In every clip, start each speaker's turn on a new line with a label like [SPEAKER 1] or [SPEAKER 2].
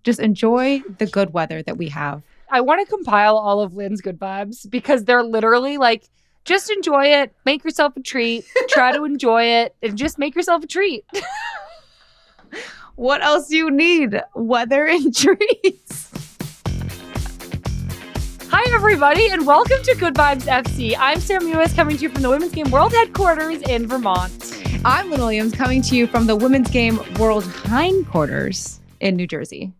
[SPEAKER 1] Just enjoy the good weather that we have.
[SPEAKER 2] I want to compile all of Lynn's good vibes because they're literally like, just enjoy it, make yourself a treat, try to enjoy it, and just make yourself a treat.
[SPEAKER 1] What else do you need? Weather and treats.
[SPEAKER 2] Hi, everybody, and welcome to Good Vibes FC. I'm Sam Mewis, coming to you from the Women's Game World Headquarters in Vermont.
[SPEAKER 1] I'm Lynn Williams, coming to you from the Women's Game World Hindquarters in New Jersey.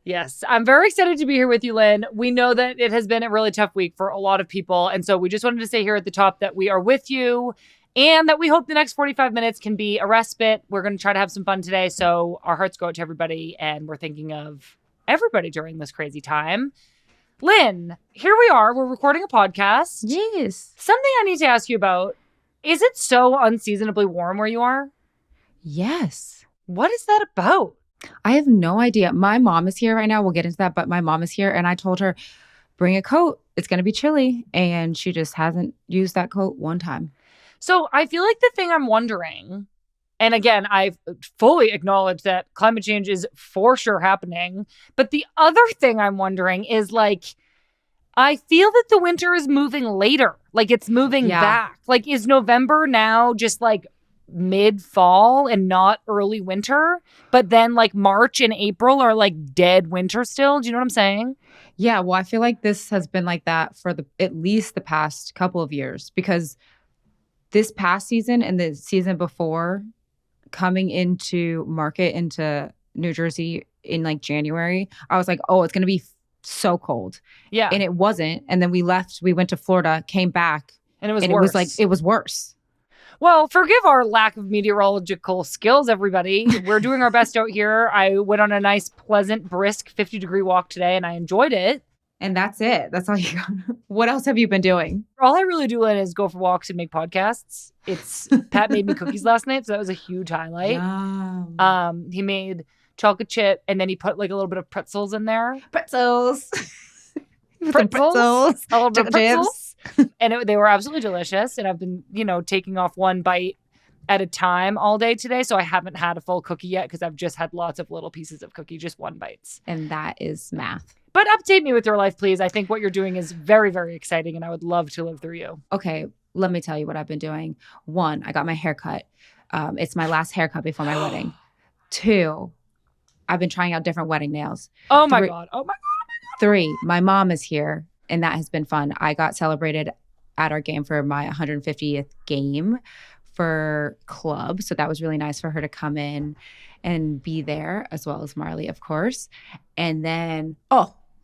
[SPEAKER 2] Yes, I'm very excited to be here with you, Lynn. We know that it has been a really tough week for a lot of people, and so we just wanted to say here at the top that we are with you and that we hope the next 45 minutes can be a respite. We're going to try to have some fun today, so our hearts go out to everybody, and we're thinking of everybody during this crazy time. Lynn, here we are. We're recording a podcast.
[SPEAKER 1] Yes.
[SPEAKER 2] Something I need to ask you about. Is it so unseasonably warm where you are?
[SPEAKER 1] Yes.
[SPEAKER 2] What is that about?
[SPEAKER 1] I have no idea. My mom is here right now. We'll get into that, but my mom is here, and I told her, bring a coat. It's going to be chilly, and she just hasn't used that coat one time.
[SPEAKER 2] So I feel like the thing I'm wondering, and again, I fully acknowledge that climate change is for sure happening, but the other thing I'm wondering is like, I feel that the winter is moving later. Like it's moving back. Like is November now just like mid-fall and not early winter? But then like March and April are like dead winter still. Do you know what I'm saying?
[SPEAKER 1] Yeah, well, I feel like this has been like that for at least the past couple of years, because this past season and the season before, coming into New Jersey in like January, I was like, oh, it's going to be so cold.
[SPEAKER 2] Yeah.
[SPEAKER 1] And it wasn't. And then we left, we went to Florida, came back.
[SPEAKER 2] And it was
[SPEAKER 1] worse.
[SPEAKER 2] It
[SPEAKER 1] was worse.
[SPEAKER 2] Well, forgive our lack of meteorological skills, everybody. We're doing our best out here. I went on a nice, pleasant, brisk 50-degree walk today, and I enjoyed it.
[SPEAKER 1] And that's it. That's all you got. What else have you been doing?
[SPEAKER 2] All I really do, Lynn, is go for walks and make podcasts. Pat made me cookies last night, so that was a huge highlight.
[SPEAKER 1] Yum.
[SPEAKER 2] He made chocolate chip, and then he put like a little bit of pretzels in there.
[SPEAKER 1] Pretzels.
[SPEAKER 2] A little bit of pretzels. And they were absolutely delicious. And I've been, taking off one bite at a time all day today. So I haven't had a full cookie yet because I've just had lots of little pieces of cookie, just one bites.
[SPEAKER 1] And that is math.
[SPEAKER 2] But update me with your life, please. I think what you're doing is very, very exciting, and I would love to live through you.
[SPEAKER 1] Okay, let me tell you what I've been doing. 1, I got my hair cut. It's my last haircut before my wedding. 2, I've been trying out different wedding nails.
[SPEAKER 2] Oh my God.
[SPEAKER 1] 3, my mom is here, and that has been fun. I got celebrated at our game for my 150th game for club. So that was really nice for her to come in and be there, as well as Marley, of course. And then,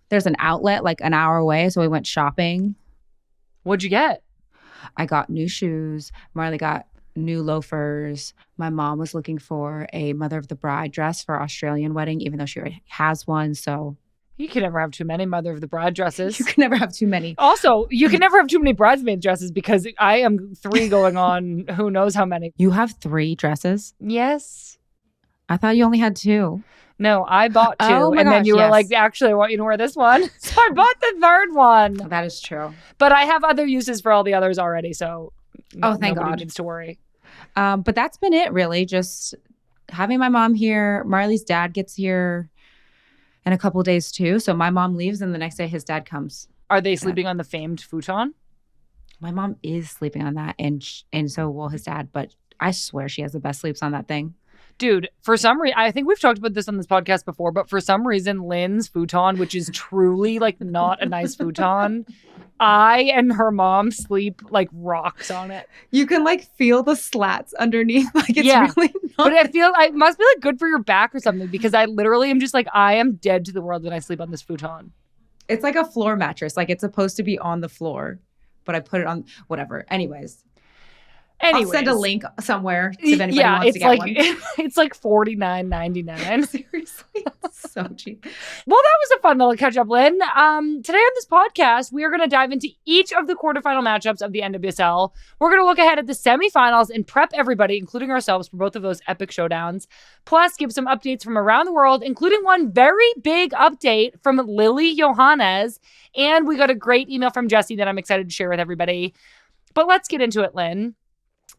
[SPEAKER 1] there's an outlet like an hour away. So we went shopping.
[SPEAKER 2] What'd you get?
[SPEAKER 1] I got new shoes. Marley got new loafers. My mom was looking for a Mother of the Bride dress for our Australian wedding, even though she already has one. So
[SPEAKER 2] you can never have too many Mother of the Bride dresses.
[SPEAKER 1] You can never have too many.
[SPEAKER 2] Also, you can never have too many bridesmaid dresses because I am 3 going on who knows how many.
[SPEAKER 1] You have 3 dresses?
[SPEAKER 2] Yes.
[SPEAKER 1] I thought you only had 2.
[SPEAKER 2] No, I bought 2.
[SPEAKER 1] Oh my
[SPEAKER 2] and then
[SPEAKER 1] gosh,
[SPEAKER 2] you were
[SPEAKER 1] yes.
[SPEAKER 2] like, actually, I want you to wear this one. So I bought the 3rd one.
[SPEAKER 1] That is true.
[SPEAKER 2] But I have other uses for all the others already. So
[SPEAKER 1] thank God.
[SPEAKER 2] Nobody needs to worry.
[SPEAKER 1] But that's been it, really. Just having my mom here. Marley's dad gets here in a couple of days too. So my mom leaves and the next day his dad comes.
[SPEAKER 2] Are they sleeping on the famed futon?
[SPEAKER 1] My mom is sleeping on that and so will his dad. But I swear she has the best sleeps on that thing.
[SPEAKER 2] Dude, for some reason, I think we've talked about this on this podcast before, but for some reason, Lynn's futon, which is truly like not a nice futon, I and her mom sleep like rocks on it.
[SPEAKER 1] You can like feel the slats underneath. Like it's really not.
[SPEAKER 2] But I feel it must be like good for your back or something because I literally am just like, I am dead to the world when I sleep on this futon.
[SPEAKER 1] It's like a floor mattress. Like it's supposed to be on the floor, but I put it on whatever. Anyways. I'll send a link somewhere if anybody wants to get one.
[SPEAKER 2] It's like $49.99.
[SPEAKER 1] Seriously, it's so cheap.
[SPEAKER 2] Well, that was a fun little catch up, Lynn. Today on this podcast, we are going to dive into each of the quarterfinal matchups of the NWSL. We're going to look ahead at the semifinals and prep everybody, including ourselves, for both of those epic showdowns. Plus, give some updates from around the world, including one very big update from Lily Yohannes. And we got a great email from Jessie that I'm excited to share with everybody. But let's get into it, Lynn.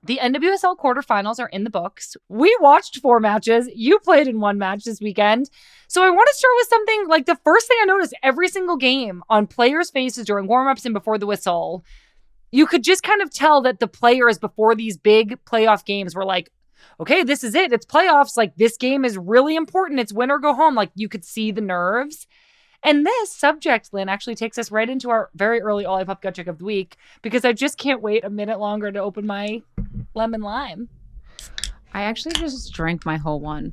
[SPEAKER 2] The NWSL quarterfinals are in the books. We watched 4 matches. You played in 1 match this weekend. So I want to start with something like the first thing I noticed every single game on players' faces during warm-ups and before the whistle. You could just kind of tell that the players before these big playoff games were like, okay, this is it. It's playoffs. Like, this game is really important. It's win or go home. Like, you could see the nerves. And this subject, Lynn, actually takes us right into our very early Olipop gut check of the week, because I just can't wait a minute longer to open my lemon lime.
[SPEAKER 1] I actually just drank my whole one.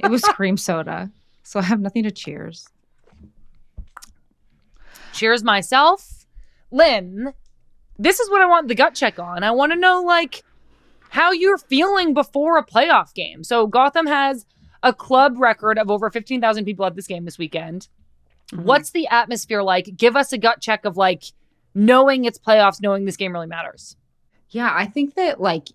[SPEAKER 1] It was cream soda, so I have nothing to cheers.
[SPEAKER 2] Cheers myself. Lynn, this is what I want the gut check on. I want to know, like, how you're feeling before a playoff game. So Gotham has a club record of over 15,000 people at this game this weekend. Mm-hmm. What's the atmosphere like? Give us a gut check of, like, knowing it's playoffs, knowing this game really matters.
[SPEAKER 1] Yeah, I think that, like,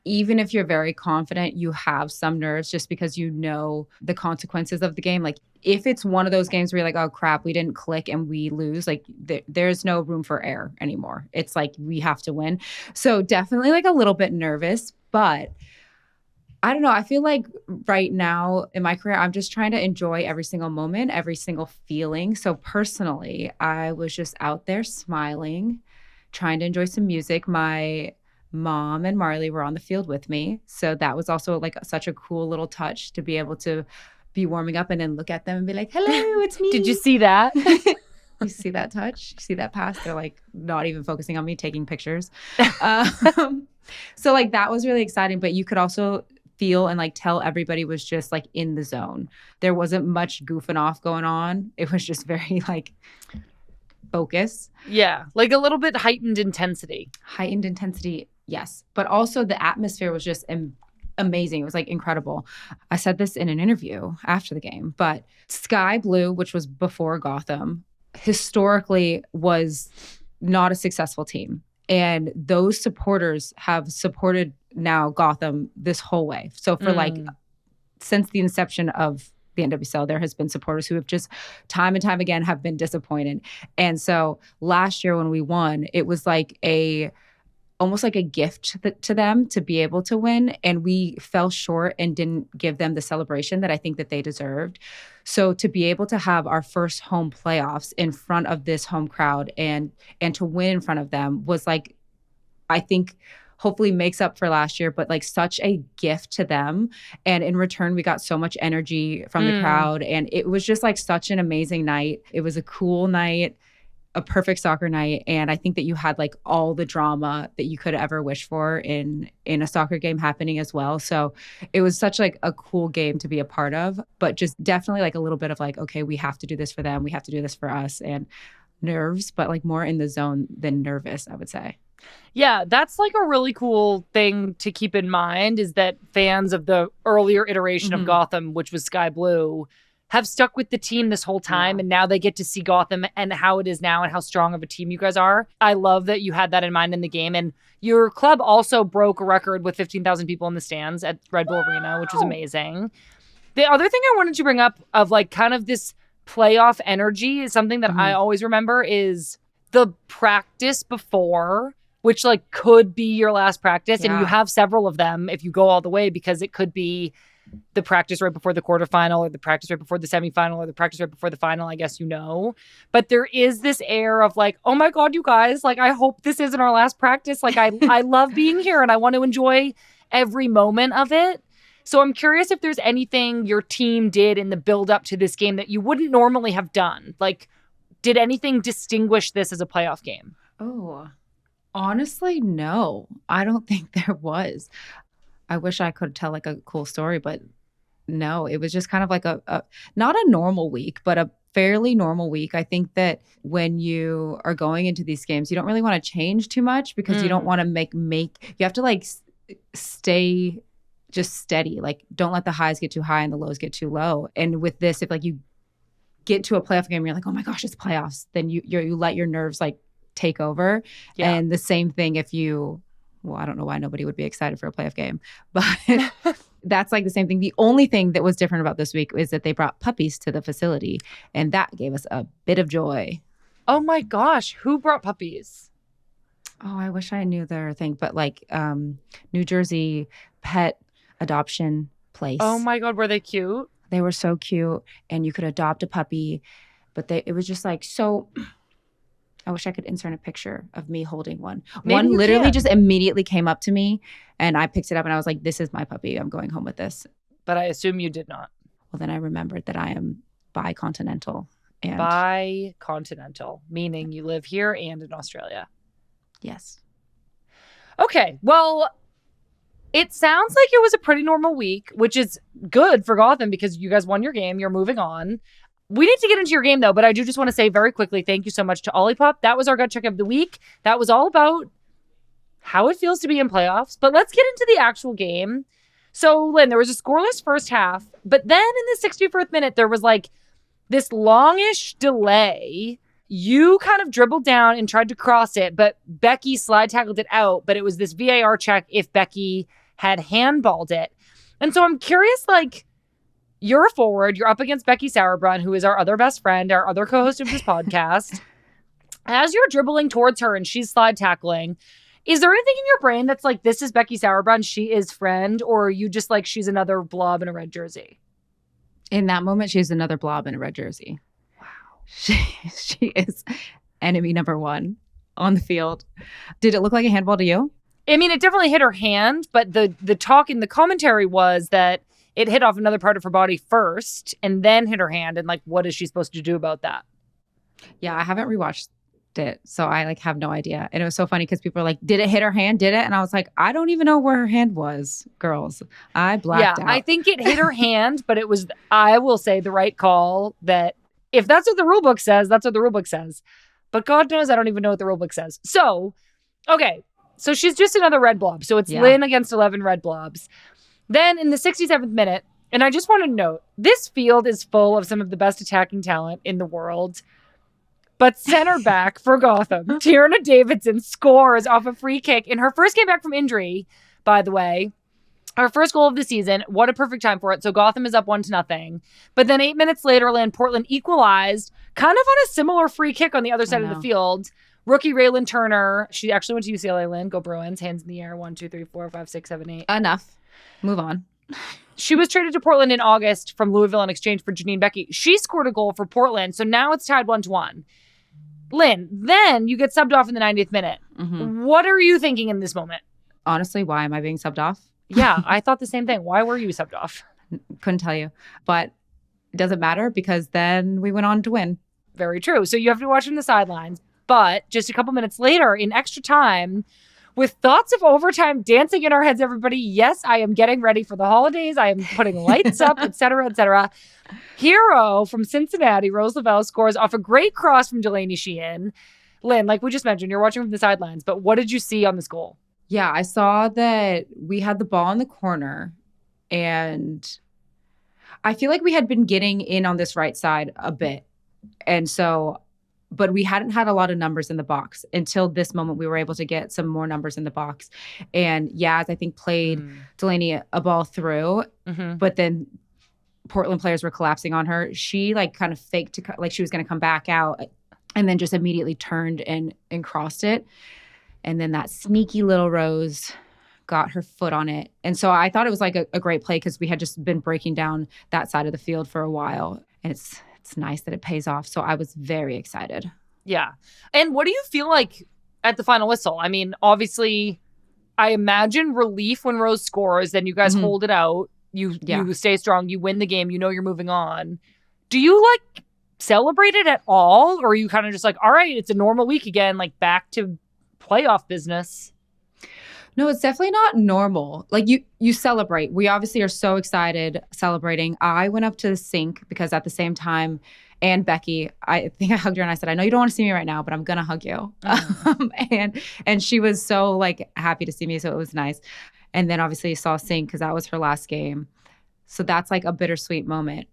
[SPEAKER 1] even if you're very confident, you have some nerves just because you know the consequences of the game. Like, if it's one of those games where you're like, oh, crap, we didn't click and we lose, like, there's no room for error anymore. It's like we have to win. So definitely, like, a little bit nervous, but I don't know. I feel like right now in my career, I'm just trying to enjoy every single moment, every single feeling. So personally, I was just out there smiling, trying to enjoy some music. My mom and Marley were on the field with me. So that was also, like, such a cool little touch to be able to be warming up and then look at them and be like, hello, it's me.
[SPEAKER 2] Did you see that?
[SPEAKER 1] You see that touch? You see that pass? They're, like, not even focusing on me, taking pictures. So, like, that was really exciting. But you could also feel and, like, tell everybody was just, like, in the zone. There wasn't much goofing off going on. It was just very, like, focus.
[SPEAKER 2] Yeah, like a little bit heightened intensity.
[SPEAKER 1] Heightened intensity, yes. But also the atmosphere was just amazing. It was, like, incredible. I said this in an interview after the game, but Sky Blue, which was before Gotham, historically was not a successful team. And those supporters have supported now Gotham this whole way. So for like, since the inception of the NWSL, there has been supporters who have just time and time again have been disappointed. And so last year when we won, it was like almost like a gift to them to be able to win. And we fell short and didn't give them the celebration that I think that they deserved. So to be able to have our first home playoffs in front of this home crowd and to win in front of them was, like, I think hopefully makes up for last year, but, like, such a gift to them. And in return, we got so much energy from the crowd. And it was just, like, such an amazing night. It was a cool night, a perfect soccer night. And I think that you had, like, all the drama that you could ever wish for in a soccer game happening as well. So it was such, like, a cool game to be a part of, but just definitely, like, a little bit of, like, okay, we have to do this for them. We have to do this for us. And nerves, but, like, more in the zone than nervous, I would say.
[SPEAKER 2] Yeah, that's, like, a really cool thing to keep in mind, is that fans of the earlier iteration of Gotham, which was Sky Blue, have stuck with the team this whole time. Yeah. And now they get to see Gotham and how it is now and how strong of a team you guys are. I love that you had that in mind in the game. And your club also broke a record with 15,000 people in the stands at Red Bull Arena, which was amazing. The other thing I wanted to bring up of, like, kind of this playoff energy is something that I always remember is the practice before, which, like, could be your last practice. Yeah. And you have several of them if you go all the way, because it could be the practice right before the quarterfinal, or the practice right before the semifinal, or the practice right before the final, I guess, you know. But there is this air of, like, oh my God, you guys, like, I hope this isn't our last practice. Like, I love being here and I want to enjoy every moment of it. So I'm curious if there's anything your team did in the build up to this game that you wouldn't normally have done. Like, did anything distinguish this as a playoff game?
[SPEAKER 1] Oh, honestly, no. I don't think there was. I wish I could tell, like, a cool story, but no, it was just kind of like a not a normal week, but a fairly normal week. I think that when you are going into these games, you don't really want to change too much, because you don't want to make you have to, like, stay just steady. Like, don't let the highs get too high and the lows get too low. And with this, if, like, you get to a playoff game, you're like, oh my gosh, it's playoffs, then you let your nerves, like, take over. Yeah. And the same thing if you, well, I don't know why nobody would be excited for a playoff game, but that's, like, the same thing. The only thing that was different about this week is that they brought puppies to the facility, and that gave us a bit of joy.
[SPEAKER 2] Oh my gosh, who brought puppies?
[SPEAKER 1] Oh, I wish I knew their thing, but like New Jersey pet adoption place.
[SPEAKER 2] Oh my God, were they cute?
[SPEAKER 1] They were so cute, and you could adopt a puppy, but it was just like so. I wish I could insert a picture of me holding one.
[SPEAKER 2] Maybe
[SPEAKER 1] one
[SPEAKER 2] you
[SPEAKER 1] literally
[SPEAKER 2] can.
[SPEAKER 1] just immediately came up to me, and I picked it up, and I was like, "This is my puppy. I'm going home with this."
[SPEAKER 2] But I assume you did not.
[SPEAKER 1] Well, then I remembered that I am bicontinental. And
[SPEAKER 2] Bicontinental, meaning you live here and in Australia.
[SPEAKER 1] yes.
[SPEAKER 2] Okay, well, it sounds like it was a pretty normal week, which is good for Gotham because you guys won your game. You're moving on. We need to get into your game, though, but I do just want to say very quickly, thank you so much to Olipop. That was our gut check of the week. That was all about how it feels to be in playoffs. But let's get into the actual game. So, Lynn, there was a scoreless first half, but then in the 64th minute, there was like this longish delay. You kind of dribbled down and tried to cross it, but Becky slide tackled it out. But it was this VAR check if Becky had handballed it. And so I'm curious, like, you're a forward. You're up against Becky Sauerbrunn, who is our other best friend, our other co-host of this podcast. As you're dribbling towards her and she's slide tackling, is there anything in your brain that's like, this is Becky Sauerbrunn, she is friend, or are you just like, she's another blob in a red jersey?
[SPEAKER 1] In that moment, she's another blob in a red jersey.
[SPEAKER 2] Wow.
[SPEAKER 1] She is enemy number one on the field. Did it look like a handball to you?
[SPEAKER 2] I mean, it definitely hit her hand, but the talk in the commentary was that it hit off another part of her body first and then hit her hand. And like, what is she supposed to do about that?
[SPEAKER 1] Yeah, I haven't rewatched it, so I like have no idea. And it was so funny because people were like, did it hit her hand? Did it? And I was like, I don't even know where her hand was, girls. I blacked out.
[SPEAKER 2] I think it hit her hand, but it was, I will say, the right call that if that's what the rule book says, that's what the rule book says. But God knows I don't even know what the rule book says. So, okay. So she's just another red blob. So it's Lynn against 11 red blobs. Then in the 67th minute, and I just want to note, this field is full of some of the best attacking talent in the world. But center back for Gotham, Tierna Davidson scores off a free kick in her first game back from injury, by the way. Our first goal of the season. What a perfect time for it. So Gotham is up 1-0. But then 8 minutes later, Portland equalized, kind of on a similar free kick on the other side of the field. Rookie Raylan Turner. She actually went to UCLA, Lynn. Go Bruins. Hands in the air. 1, 2, 3, 4, 5, 6, 7, 8.
[SPEAKER 1] Enough. Move on.
[SPEAKER 2] She was traded to Portland in August from Louisville in exchange for Janine Becky. She scored a goal for Portland, so now it's tied 1-1. Lynn, then you get subbed off in the 90th minute. Mm-hmm. What are you thinking in this moment?
[SPEAKER 1] Honestly, why am I being subbed off?
[SPEAKER 2] Yeah, I thought the same thing. Why were you subbed off?
[SPEAKER 1] Couldn't tell you. But it doesn't matter because then we went on to win.
[SPEAKER 2] Very true. So you have to watch from the sidelines. But just a couple minutes later, in extra time, with thoughts of overtime dancing in our heads, everybody, yes, I am getting ready for the holidays. I am putting lights up, et cetera, et cetera. Hero from Cincinnati, Rose Lavelle, scores off a great cross from Delaney Sheehan. Lynn, like we just mentioned, you're watching from the sidelines, but what did you see on this goal?
[SPEAKER 1] Yeah, I saw that we had the ball in the corner, and I feel like we had been getting in on this right side a bit. And so, but we hadn't had a lot of numbers in the box until this moment. We were able to get some more numbers in the box. And Yaz, I think, played Delaney a ball through, but then Portland players were collapsing on her. She like kind of faked like she was going to come back out and then just immediately turned and crossed it. And then that sneaky little Rose got her foot on it. And so I thought it was like a great play because we had just been breaking down that side of the field for a while. And it's nice that it pays off. So I was very excited.
[SPEAKER 2] Yeah. And what do you feel like at the final whistle? I mean, obviously, I imagine relief when Rose scores, then you guys hold it out. You stay strong. You win the game. You know you're moving on. Do you like celebrate it at all? Or are you kind of just like, all right, it's a normal week again, like back to playoff business?
[SPEAKER 1] No, it's definitely not normal. Like you celebrate. We obviously are so excited celebrating. I went up to the sink because at the same time, and Becky, I think I hugged her and I said, I know you don't want to see me right now, but I'm going to hug you. And she was so like happy to see me. So it was nice. And then obviously saw Sink because that was her last game. So that's like a bittersweet moment.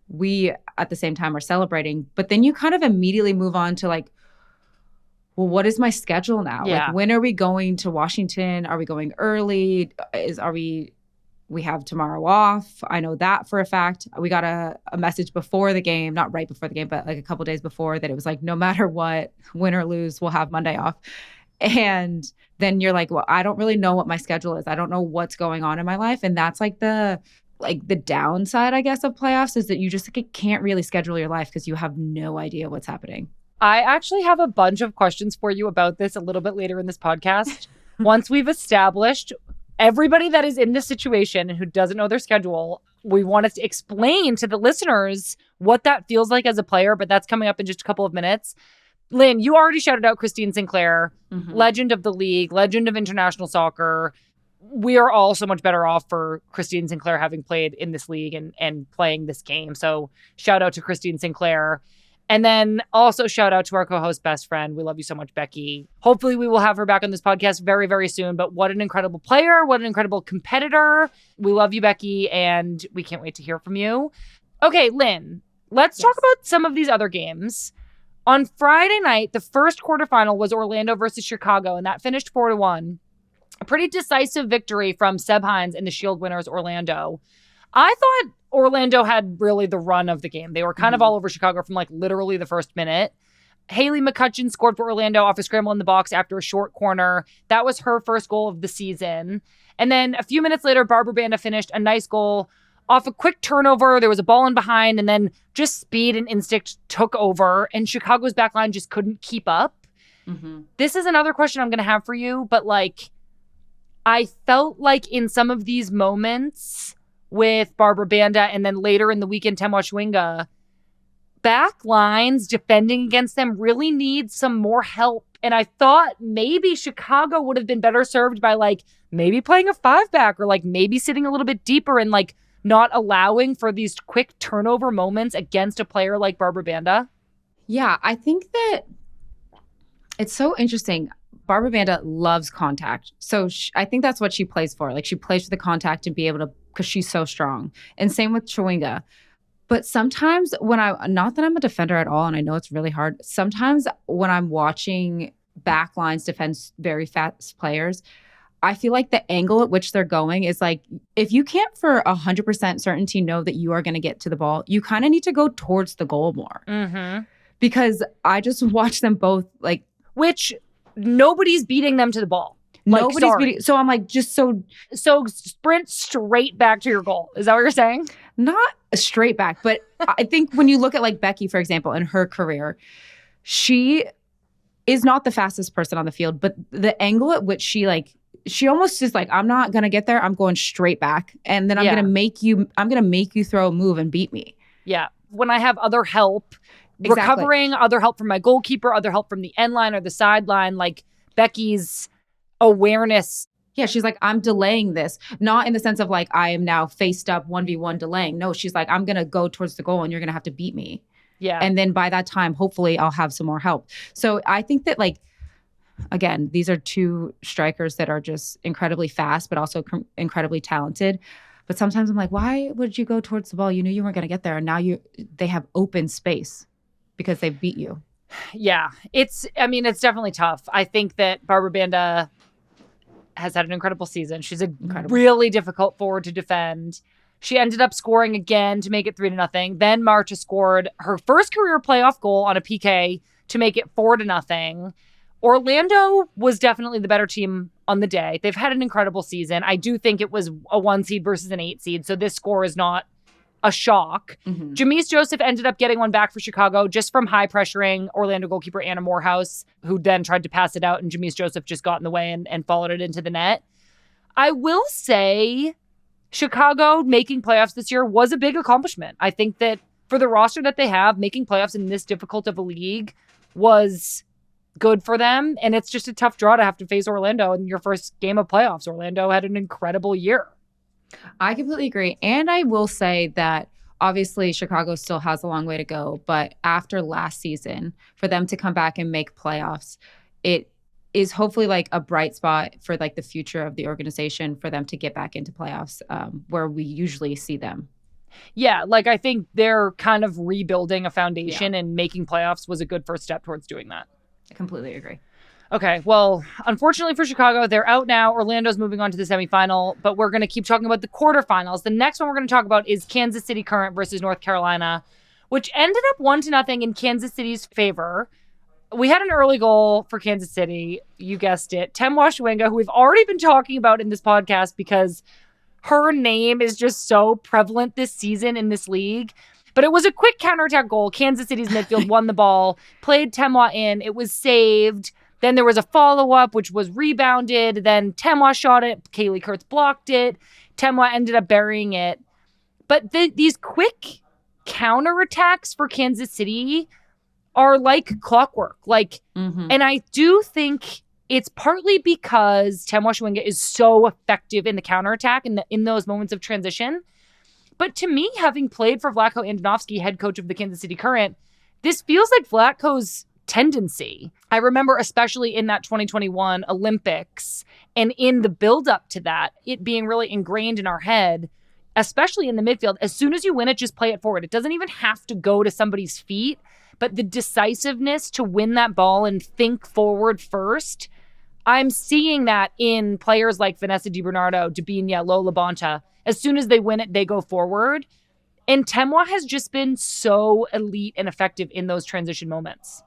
[SPEAKER 1] We at the same time are celebrating, but then you kind of immediately move on to like, well, what is my schedule now?
[SPEAKER 2] Yeah.
[SPEAKER 1] Like, when are we going to Washington? Are we going early? We have tomorrow off. I know that for a fact. We got a message before the game, not right before the game, but like a couple days before, that it was like, no matter what, win or lose, we'll have Monday off. And then you're like, well, I don't really know what my schedule is. I don't know what's going on in my life. And that's like the downside, I guess, of playoffs is that you just can't really schedule your life because you have no idea what's happening.
[SPEAKER 2] I actually have a bunch of questions for you about this a little bit later in this podcast. Once we've established everybody that is in this situation and who doesn't know their schedule, we want to explain to the listeners what that feels like as a player, but that's coming up in just a couple of minutes. Lynn, you already shouted out Christine Sinclair, legend of the league, legend of international soccer. We are all so much better off for Christine Sinclair having played in this league and playing this game. So shout out to Christine Sinclair. And then also shout out to our co-host best friend. We love you so much, Becky. Hopefully we will have her back on this podcast very, very soon. But what an incredible player. What an incredible competitor. We love you, Becky. And we can't wait to hear from you. Okay, Lynn, let's talk about some of these other games. On Friday night, the first quarterfinal was Orlando versus Chicago, and that finished 4-1. A pretty decisive victory from Seb Hines and the Shield winners, Orlando. I thought Orlando had really the run of the game. They were kind of all over Chicago from like literally the first minute. Haley McCutcheon scored for Orlando off a scramble in the box after a short corner. That was her first goal of the season. And then a few minutes later, Barbra finished a nice goal off a quick turnover. There was a ball in behind, and then just speed and instinct took over, and Chicago's backline just couldn't keep up. This is another question I'm going to have for you, but like, I felt like in some of these moments with Barbra Banda and then later in the weekend, Temwa Chewinga, back lines defending against them really need some more help. And I thought maybe Chicago would have been better served by like maybe playing a 5-back or like maybe sitting a little bit deeper and like not allowing for these quick turnover moments against a player like Barbra Banda.
[SPEAKER 1] Yeah, I think that it's so interesting. Barbra Banda loves contact. So I think that's what she plays for. Like she plays for the contact and be able to, because she's so strong. And same with Chewinga. But sometimes when not that I'm a defender at all, and I know it's really hard, sometimes when I'm watching backlines defend very fast players, I feel like the angle at which they're going is like, if you can't for 100% certainty know that you are going to get to the ball, you kind of need to go towards the goal more. Because I just watch them both like,
[SPEAKER 2] which nobody's beating them to the ball. Like,
[SPEAKER 1] nobody's beating. So I'm like, just so
[SPEAKER 2] sprint straight back to your goal. Is that what you're saying?
[SPEAKER 1] Not straight back, but I think when you look at like Becky, for example, in her career, she is not the fastest person on the field, but the angle at which she almost is like, I'm not gonna get there. I'm going straight back, and then I'm gonna make you throw a move and beat me.
[SPEAKER 2] Yeah. When I have other help, recovering, other help from my goalkeeper, other help from the end line or the sideline, like Becky's awareness.
[SPEAKER 1] Yeah, she's like, I'm delaying this. Not in the sense of like, I am now faced up 1v1 delaying. No, she's like, I'm going to go towards the goal and you're going to have to beat me.
[SPEAKER 2] Yeah.
[SPEAKER 1] And then by that time, hopefully I'll have some more help. So I think that like, again, these are two strikers that are just incredibly fast, but also incredibly talented. But sometimes I'm like, why would you go towards the ball? You knew you weren't going to get there. And now they have open space because they beat you.
[SPEAKER 2] Yeah, it's definitely tough. I think that Barbra Banda has had an incredible season. She's a really difficult forward to defend. She ended up scoring again to make it 3-0. Then Marcha scored her first career playoff goal on a PK to make it 4-0. Orlando was definitely the better team on the day. They've had an incredible season. I do think it was a 1 seed versus an 8 seed, so this score is not a shock. Jamise Joseph ended up getting one back for Chicago just from high pressuring Orlando goalkeeper Anna Morehouse, who then tried to pass it out, and Jamise Joseph just got in the way and followed it into the net. I will say Chicago making playoffs this year was a big accomplishment. I think that for the roster that they have, making playoffs in this difficult of a league was good for them. And it's just a tough draw to have to face Orlando in your first game of playoffs. Orlando had an incredible year.
[SPEAKER 1] I completely agree. And I will say that obviously Chicago still has a long way to go, but after last season, for them to come back and make playoffs, it is hopefully like a bright spot for like the future of the organization for them to get back into playoffs where we usually see them.
[SPEAKER 2] Yeah, like I think they're kind of rebuilding a foundation and making playoffs was a good first step towards doing that.
[SPEAKER 1] I completely agree.
[SPEAKER 2] Okay, well, unfortunately for Chicago, they're out now. Orlando's moving on to the semifinal, but we're going to keep talking about the quarterfinals. The next one we're going to talk about is Kansas City Current versus North Carolina, which ended up 1-0 in Kansas City's favor. we had an early goal for Kansas City. You guessed it. Temwa Chwenga, who we've already been talking about in this podcast because her name is just so prevalent this season in this league. But it was a quick counterattack goal. Kansas City's midfield won the ball, played Temwa in. It was saved. Then there was a follow-up, which was rebounded. Then Temwa shot it. Kaylee Kurtz blocked it. Temwa ended up burying it. But these quick counterattacks for Kansas City are like clockwork. And I do think it's partly because Temwa Chwenga is so effective in the counterattack and in those moments of transition. But to me, having played for Vlatko Andonovski, head coach of the Kansas City Current, this feels like Vlatko's tendency. I remember especially in that 2021 Olympics and in the build-up to that, it being really ingrained in our head, especially in the midfield. As soon as you win it, just play it forward. It doesn't even have to go to somebody's feet, but the decisiveness to win that ball and think forward first, I'm seeing that in players like Vanessa DiBernardo, Dabinia, Lola Bonta. As soon as they win it, they go forward. And Temwa has just been so elite and effective in those transition moments.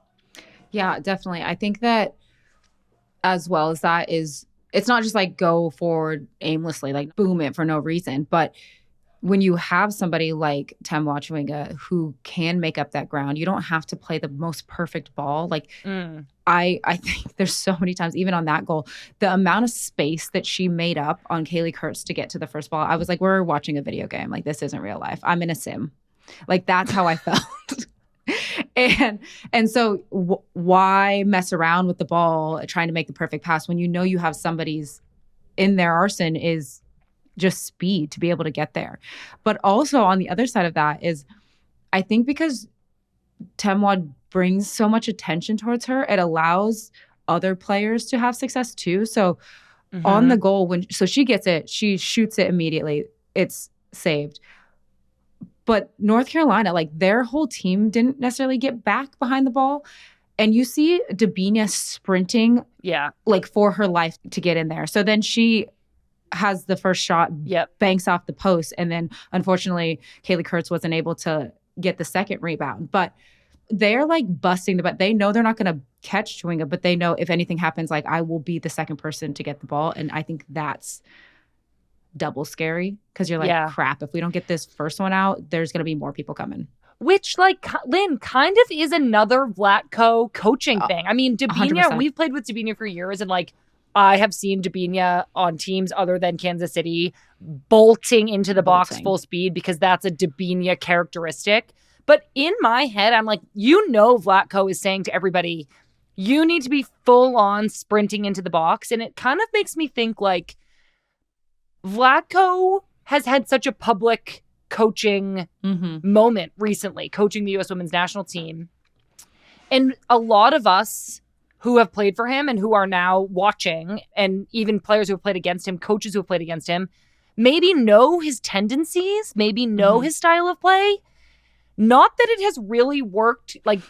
[SPEAKER 1] Yeah, definitely. I think that as well as that is, it's not just like go forward aimlessly, like boom it for no reason. But when you have somebody like Temwa Chwenga who can make up that ground, you don't have to play the most perfect ball. Like I think there's so many times, even on that goal, the amount of space that she made up on Kaylee Kurtz to get to the first ball, I was like, we're watching a video game. Like, this isn't real life. I'm in a sim. Like, that's how I felt. And so why mess around with the ball trying to make the perfect pass when you know you have somebody's in their arsenal is just speed to be able to get there. But also on the other side of that is, I think because Temwa brings so much attention towards her, it allows other players to have success too. So on the goal, so she gets it, she shoots it immediately, it's saved. But North Carolina, like their whole team didn't necessarily get back behind the ball. And you see Dabinia sprinting like for her life to get in there. So then she has the first shot, banks off the post. And then unfortunately, Kaylee Kurtz wasn't able to get the second rebound. But they're like busting the butt. They know they're not going to catch Chwenga, but they know if anything happens, like I will be the second person to get the ball. And I think that's double scary because you're like, crap, if we don't get this first one out, there's going to be more people coming.
[SPEAKER 2] Which, like, Lynn, kind of is another Vlatko coaching thing. I mean, Dabinia,
[SPEAKER 1] 100%.
[SPEAKER 2] We've played with Dabinia for years, and like, I have seen Dabinia on teams other than Kansas City bolting into the box full speed because that's a Dabinia characteristic. But in my head, I'm like, Vlatko is saying to everybody, you need to be full on sprinting into the box. And it kind of makes me think like Vlatko has had such a public coaching moment recently, coaching the U.S. Women's National Team. And a lot of us who have played for him and who are now watching, and even players who have played against him, coaches who have played against him, maybe know his tendencies, maybe know his style of play. Not that it has really worked. Like,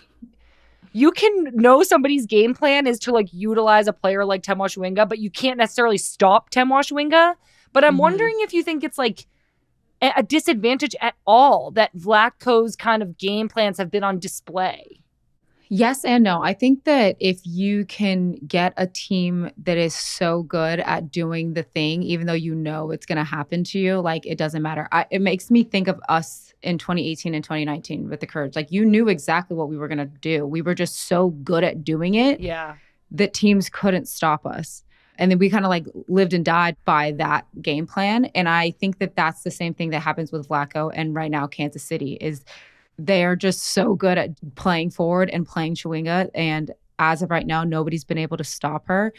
[SPEAKER 2] you can know somebody's game plan is to like utilize a player like Temwa Chwenga, but you can't necessarily stop Temwa Chwenga. But I'm wondering if you think it's like a disadvantage at all that Vlatko's kind of game plans have been on display.
[SPEAKER 1] Yes and no. I think that if you can get a team that is so good at doing the thing, even though you know it's going to happen to you, like it doesn't matter. It makes me think of us in 2018 and 2019 with the Courage. Like you knew exactly what we were going to do. We were just so good at doing it that teams couldn't stop us. And then we kind of like lived and died by that game plan. And I think that that's the same thing that happens with Vlatko and right now Kansas City is they're just so good at playing forward and playing Chwenga. And as of right now, nobody's been able to stop her.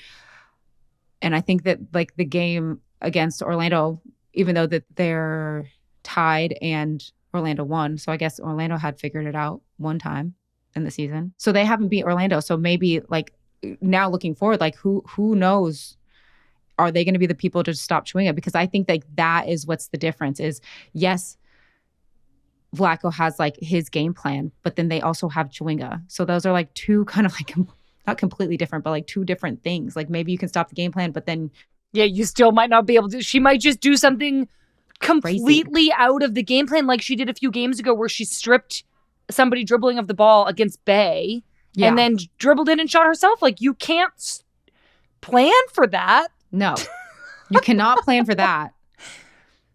[SPEAKER 1] And I think that like the game against Orlando, even though that they're tied and Orlando won. So I guess Orlando had figured it out one time in the season. So they haven't beat Orlando. So maybe like now looking forward, like who knows? Are they going to be the people to stop Chwenga? Because I think like that is what's the difference is, yes, Vlatko has like his game plan, but then they also have Chwenga. So those are like two kind of like not completely different, but like two different things. Like maybe you can stop the game plan, but then
[SPEAKER 2] you still might not be able to. She might just do something completely out of the game plan, like she did a few games ago, where she stripped somebody dribbling of the ball against Bay, and then dribbled in and shot herself. Like, you can't plan for that.
[SPEAKER 1] No, you cannot plan for that.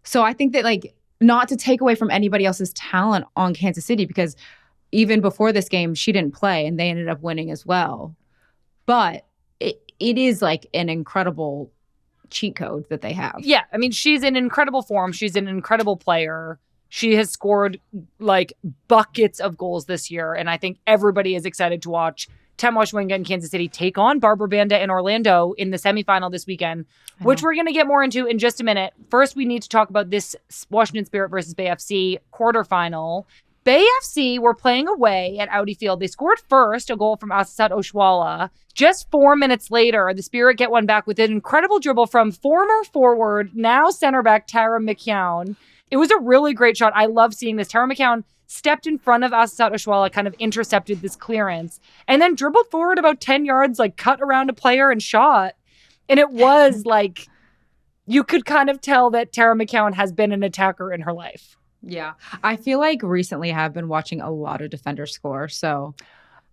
[SPEAKER 1] So I think that, like, not to take away from anybody else's talent on Kansas City, because even before this game, she didn't play and they ended up winning as well. But it is like an incredible cheat code that they have.
[SPEAKER 2] Yeah. I mean, she's in incredible form. She's an incredible player. She has scored like buckets of goals this year. And I think everybody is excited to watch Temwa and Kansas City take on Barbra Banda in Orlando in the semifinal this weekend, which we're going to get more into in just a minute. First, we need to talk about this Washington Spirit versus Bay FC quarterfinal. Bay FC were playing away at Audi Field. They scored first, a goal from Asisat Oshuala. Just 4 minutes later, the Spirit get one back with an incredible dribble from former forward, now center back, Tara McKeown. It was a really great shot. I love seeing this. Tara McKeown stepped in front of Asisat Oshuala, kind of intercepted this clearance, and then dribbled forward about 10 yards, like cut around a player and shot. And it was like, you could kind of tell that Tara McKeown has been an attacker in her life.
[SPEAKER 1] Yeah. I feel like recently I've been watching a lot of defenders score. So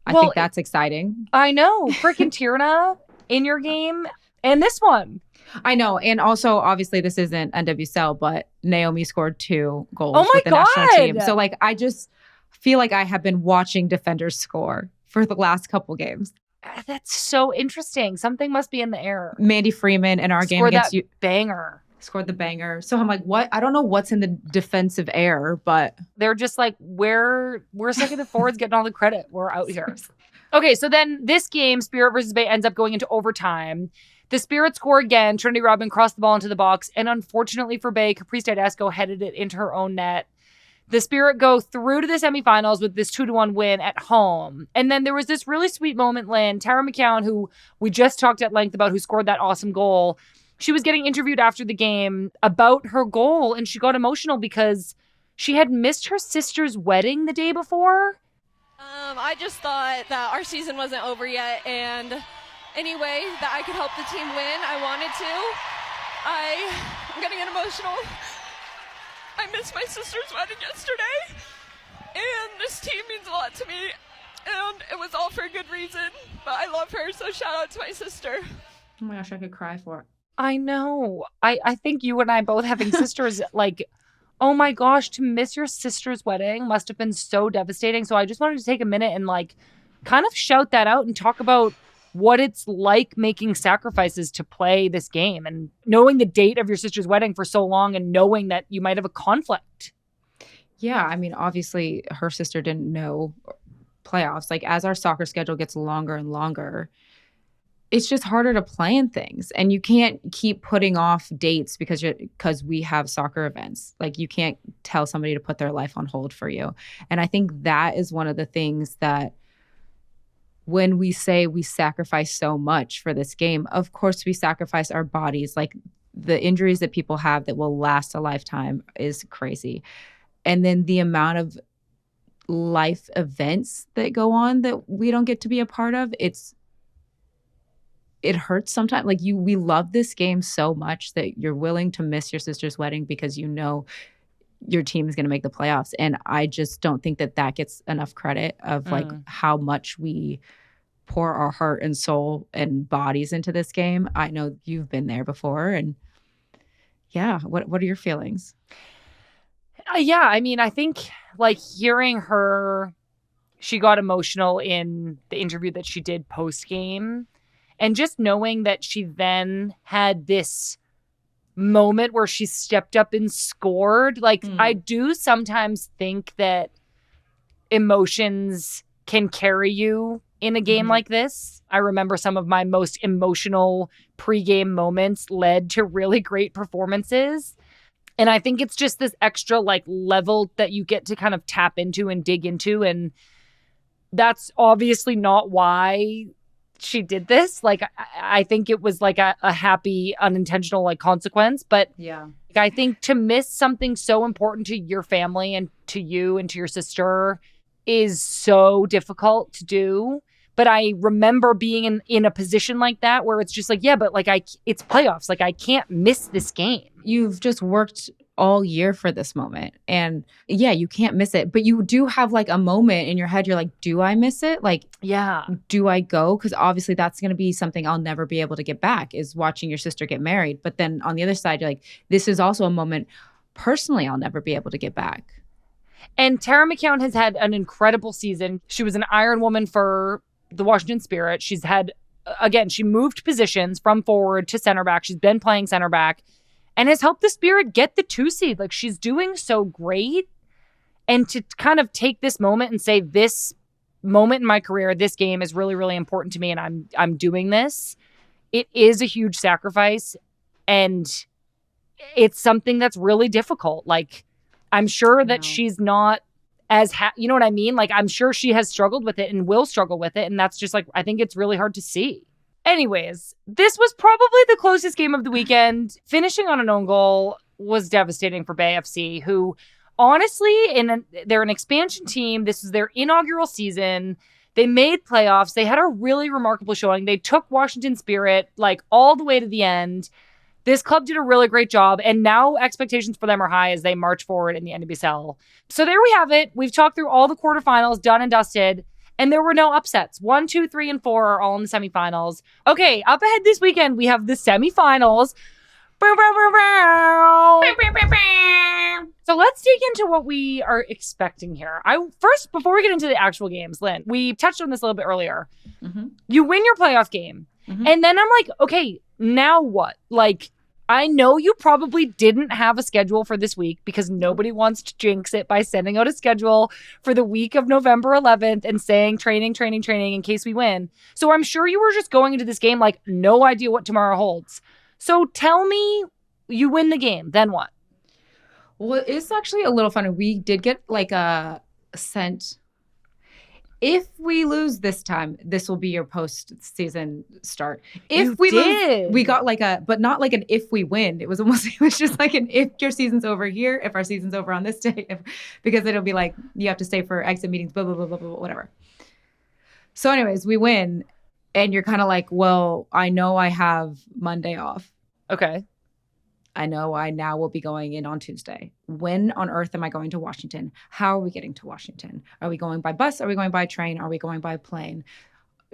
[SPEAKER 1] I think that's exciting.
[SPEAKER 2] I know. Freaking Tierna in your game and this one.
[SPEAKER 1] I know. And also, obviously, this isn't NWSL, but Naomi scored 2 goals with the national team. So, like, I just feel like I have been watching defenders score for the last couple games.
[SPEAKER 2] That's so interesting. Something must be in the air.
[SPEAKER 1] Mandy Freeman in our game against you.
[SPEAKER 2] Banger.
[SPEAKER 1] Scored the banger. So I'm like, what? I don't know what's in the defensive air, but
[SPEAKER 2] they're just like, we're second and forwards getting all the credit. We're out here. Okay, so then this game, Spirit versus Bay, ends up going into overtime. The Spirit score again. Trinity Rodman crossed the ball into the box, and unfortunately for Bay, Caprice Tedesco headed it into her own net. The Spirit go through to the semifinals with this 2-1 win at home. And then there was this really sweet moment, Lynn. Tara McKeown, who we just talked at length about, who scored that awesome goal. She was getting interviewed after the game about her goal, and she got emotional because she had missed her sister's wedding the day before.
[SPEAKER 3] I just thought that our season wasn't over yet, and any way that I could help the team win, I wanted to. I'm getting emotional. I missed my sister's wedding yesterday, and this team means a lot to me, and it was all for a good reason, but I love her, so shout out to my sister.
[SPEAKER 1] Oh my gosh, I could cry for it.
[SPEAKER 2] I know. I think you and I both having sisters, like, oh my gosh, to miss your sister's wedding must have been so devastating. So I just wanted to take a minute and, like, kind of shout that out and talk about what it's like making sacrifices to play this game and knowing the date of your sister's wedding for so long and knowing that you might have a conflict.
[SPEAKER 1] Yeah, I mean, obviously her sister didn't know playoffs. Like, as our soccer schedule gets longer and longer, it's just harder to plan things, and you can't keep putting off dates because we have soccer events. Like, you can't tell somebody to put their life on hold for you. And I think that is one of the things that when we say we sacrifice so much for this game, of course we sacrifice our bodies. Like, the injuries that people have that will last a lifetime is crazy. And then the amount of life events that go on that we don't get to be a part of, it hurts sometimes. Like, we love this game so much that you're willing to miss your sister's wedding because you know your team is going to make the playoffs. And I just don't think that gets enough credit of like how much we pour our heart and soul and bodies into this game. I know you've been there before, and yeah, what are your feelings?
[SPEAKER 2] Yeah, I mean, I think like hearing her, she got emotional in the interview that she did post game. And just knowing that she then had this moment where she stepped up and scored. Like, I do sometimes think that emotions can carry you in a game like this. I remember some of my most emotional pregame moments led to really great performances. And I think it's just this extra like level that you get to kind of tap into and dig into. And that's obviously not why she did this. Like, I think it was like a happy, unintentional like consequence. But
[SPEAKER 1] yeah,
[SPEAKER 2] I think to miss something so important to your family and to you and to your sister is so difficult to do. But I remember being in a position like that where it's just like, yeah, but like it's playoffs. Like, I can't miss this game.
[SPEAKER 1] You've just worked all year for this moment. And yeah, you can't miss it. But you do have like a moment in your head. You're like, do I miss it? Like,
[SPEAKER 2] Yeah.
[SPEAKER 1] do I go? Because obviously that's going to be something I'll never be able to get back, is watching your sister get married. But then on the other side, you're like, this is also a moment personally I'll never be able to get back.
[SPEAKER 2] And Tara McCown has had an incredible season. She was an Iron Woman for the Washington Spirit. She's had, again, she moved positions from forward to center back. She's been playing center back and has helped the Spirit get the 2 seed. Like, she's doing so great. And to kind of take this moment and say, this moment in my career, this game is really, really important to me, and I'm doing this. It is a huge sacrifice, and it's something that's really difficult. Like, I'm sure that she's not as, you know what I mean? Like, I'm sure she has struggled with it and will struggle with it. And that's just like, I think it's really hard to see. Anyways, this was probably the closest game of the weekend. Finishing on an own goal was devastating for Bay FC, who honestly, they're an expansion team. This was their inaugural season. They made playoffs. They had a really remarkable showing. They took Washington Spirit like all the way to the end. This club did a really great job, and now expectations for them are high as they march forward in the NWSL. So there we have it. We've talked through all the quarterfinals, done and dusted, and there were no upsets. 1, 2, 3, and 4 are all in the semifinals. Okay, up ahead this weekend, we have the semifinals. So let's dig into what we are expecting here. First, before we get into the actual games, Lynn, we touched on this a little bit earlier. Mm-hmm. You win your playoff game. Mm-hmm. And then I'm like, okay, now what? Like, I know you probably didn't have a schedule for this week because nobody wants to jinx it by sending out a schedule for the week of November 11th and saying training in case we win. So I'm sure you were just going into this game like no idea what tomorrow holds. So tell me, you win the game, then what?
[SPEAKER 1] Well, it's actually a little funny. We did get like a sent. If we lose this time, this will be your post-season start. If we lose, we got like but not like an if we win. It was just like an if your season's over here, if our season's over on this day, because it'll be like you have to stay for exit meetings, blah, blah, blah, blah, blah, whatever. So anyways, we win, and you're kind of like, well, I know I have Monday off.
[SPEAKER 2] Okay.
[SPEAKER 1] I know I now will be going in on Tuesday. When on earth am I going to Washington? How are we getting to Washington? Are we going by bus? Are we going by train? Are we going by plane?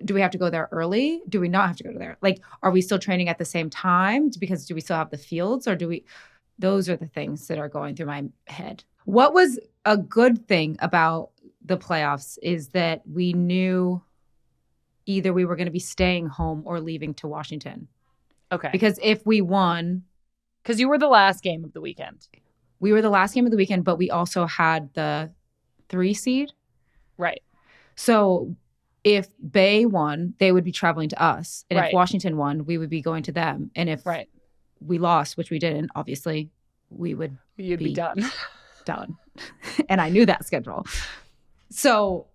[SPEAKER 1] Do we have to go there early? Do we not have to go there? Like, are we still training at the same time? Because do we still have the fields? Or do we? Those are the things that are going through my head. What was a good thing about the playoffs is that we knew either we were going to be staying home or leaving to Washington.
[SPEAKER 2] Okay.
[SPEAKER 1] Because if we won...
[SPEAKER 2] Because you were the last game of the weekend.
[SPEAKER 1] We were the last game of the weekend, but we also had the 3 seed.
[SPEAKER 2] Right.
[SPEAKER 1] So if Bay won, they would be traveling to us. And if Washington won, we would be going to them. And if we lost, which we didn't, obviously, you'd be done. Done. And I knew that schedule. So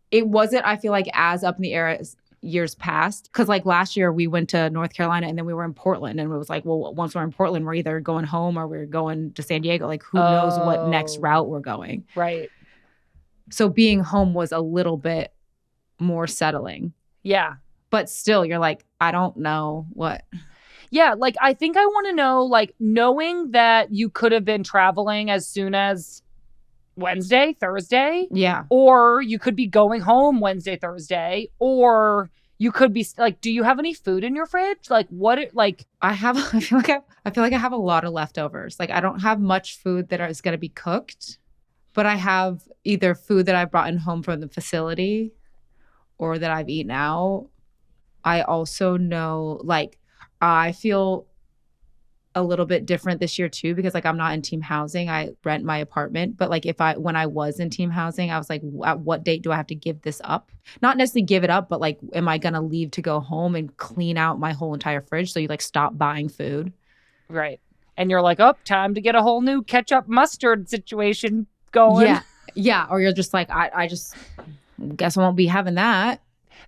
[SPEAKER 1] it wasn't, I feel like, as up in the air as years past, because like last year we went to North Carolina and then we were in Portland, and it was like, well, once we're in Portland, we're either going home or we're going to San Diego. Like, who knows what next route we're going.
[SPEAKER 2] Right.
[SPEAKER 1] So being home was a little bit more settling.
[SPEAKER 2] Yeah.
[SPEAKER 1] But still, you're like, I don't know what.
[SPEAKER 2] Yeah, like, I think I want to know, like, knowing that you could have been traveling as soon as Wednesday, Thursday.
[SPEAKER 1] Yeah.
[SPEAKER 2] Or you could be going home Wednesday, Thursday. Or you could be, like, do you have any food in your fridge? Like,
[SPEAKER 1] I feel like I have a lot of leftovers. Like, I don't have much food that is going to be cooked, but I have either food that I brought in home from the facility or that I've eaten out. I also know, like, I feel a little bit different this year too, because like I'm not in team housing. I rent my apartment. But like when I was in team housing, I was like, at what date do I have to give this up? Not necessarily give it up, but like, am I going to leave to go home and clean out my whole entire fridge? So you like stop buying food.
[SPEAKER 2] Right. And you're like, oh, time to get a whole new ketchup mustard situation going.
[SPEAKER 1] Yeah. Yeah. Or you're just like, I just guess I won't be having that.